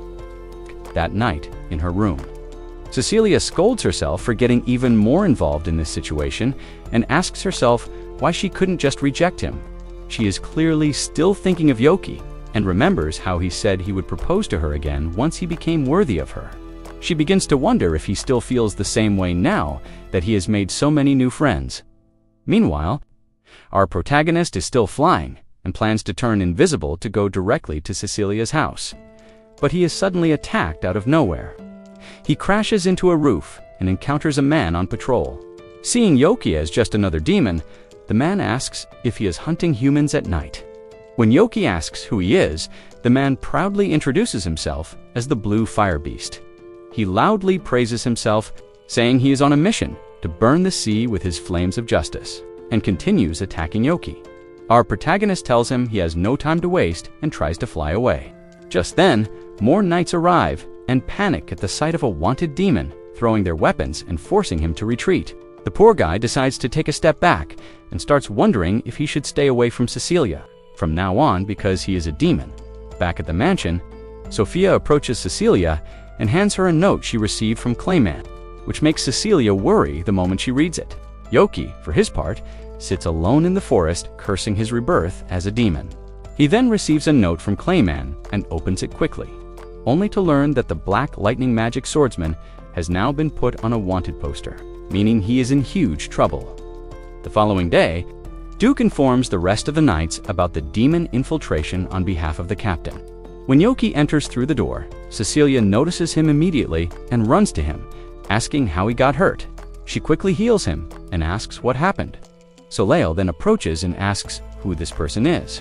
that night in her room. Cecilia scolds herself for getting even more involved in this situation and asks herself why she couldn't just reject him. She is clearly still thinking of Yoki and remembers how he said he would propose to her again once he became worthy of her. She begins to wonder if he still feels the same way now that he has made so many new friends. Meanwhile, our protagonist is still flying and plans to turn invisible to go directly to Cecilia's house. But he is suddenly attacked out of nowhere. He crashes into a roof and encounters a man on patrol. Seeing Yoki as just another demon, the man asks if he is hunting humans at night. When Yoki asks who he is, the man proudly introduces himself as the Blue Fire Beast. He loudly praises himself, saying he is on a mission to burn the sea with his flames of justice, and continues attacking Yoki. Our protagonist tells him he has no time to waste and tries to fly away. Just then, more knights arrive and panic at the sight of a wanted demon, throwing their weapons and forcing him to retreat. The poor guy decides to take a step back and starts wondering if he should stay away from Cecilia from now on because he is a demon. Back at the mansion, Sophia approaches Cecilia and hands her a note she received from Clayman, which makes Cecilia worry the moment she reads it. Yoki, for his part, sits alone in the forest cursing his rebirth as a demon. He then receives a note from Clayman and opens it quickly, only to learn that the Black Lightning Magic Swordsman has now been put on a wanted poster, meaning he is in huge trouble. The following day, Duke informs the rest of the knights about the demon infiltration on behalf of the captain. When Yoki enters through the door, Cecilia notices him immediately and runs to him, asking how he got hurt. She quickly heals him and asks what happened. Soleil then approaches and asks who this person is.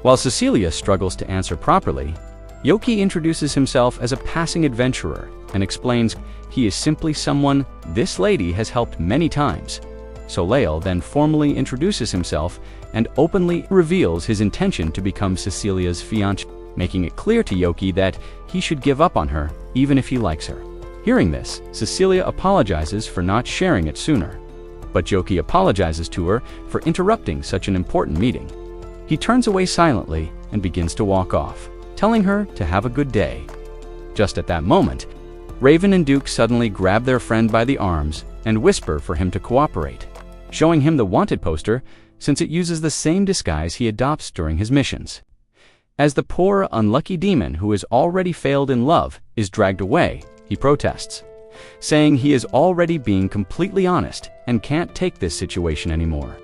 While Cecilia struggles to answer properly, Yoki introduces himself as a passing adventurer and explains he is simply someone this lady has helped many times. Soleil then formally introduces himself and openly reveals his intention to become Cecilia's fiancé, making it clear to Yoki that he should give up on her even if he likes her. Hearing this, Cecilia apologizes for not sharing it sooner, but Yoki apologizes to her for interrupting such an important meeting. He turns away silently and begins to walk off, telling her to have a good day. Just at that moment, Raven and Duke suddenly grab their friend by the arms and whisper for him to cooperate, showing him the wanted poster since it uses the same disguise he adopts during his missions. As the poor, unlucky demon who has already failed in love is dragged away, he protests, saying he is already being completely honest and can't take this situation anymore.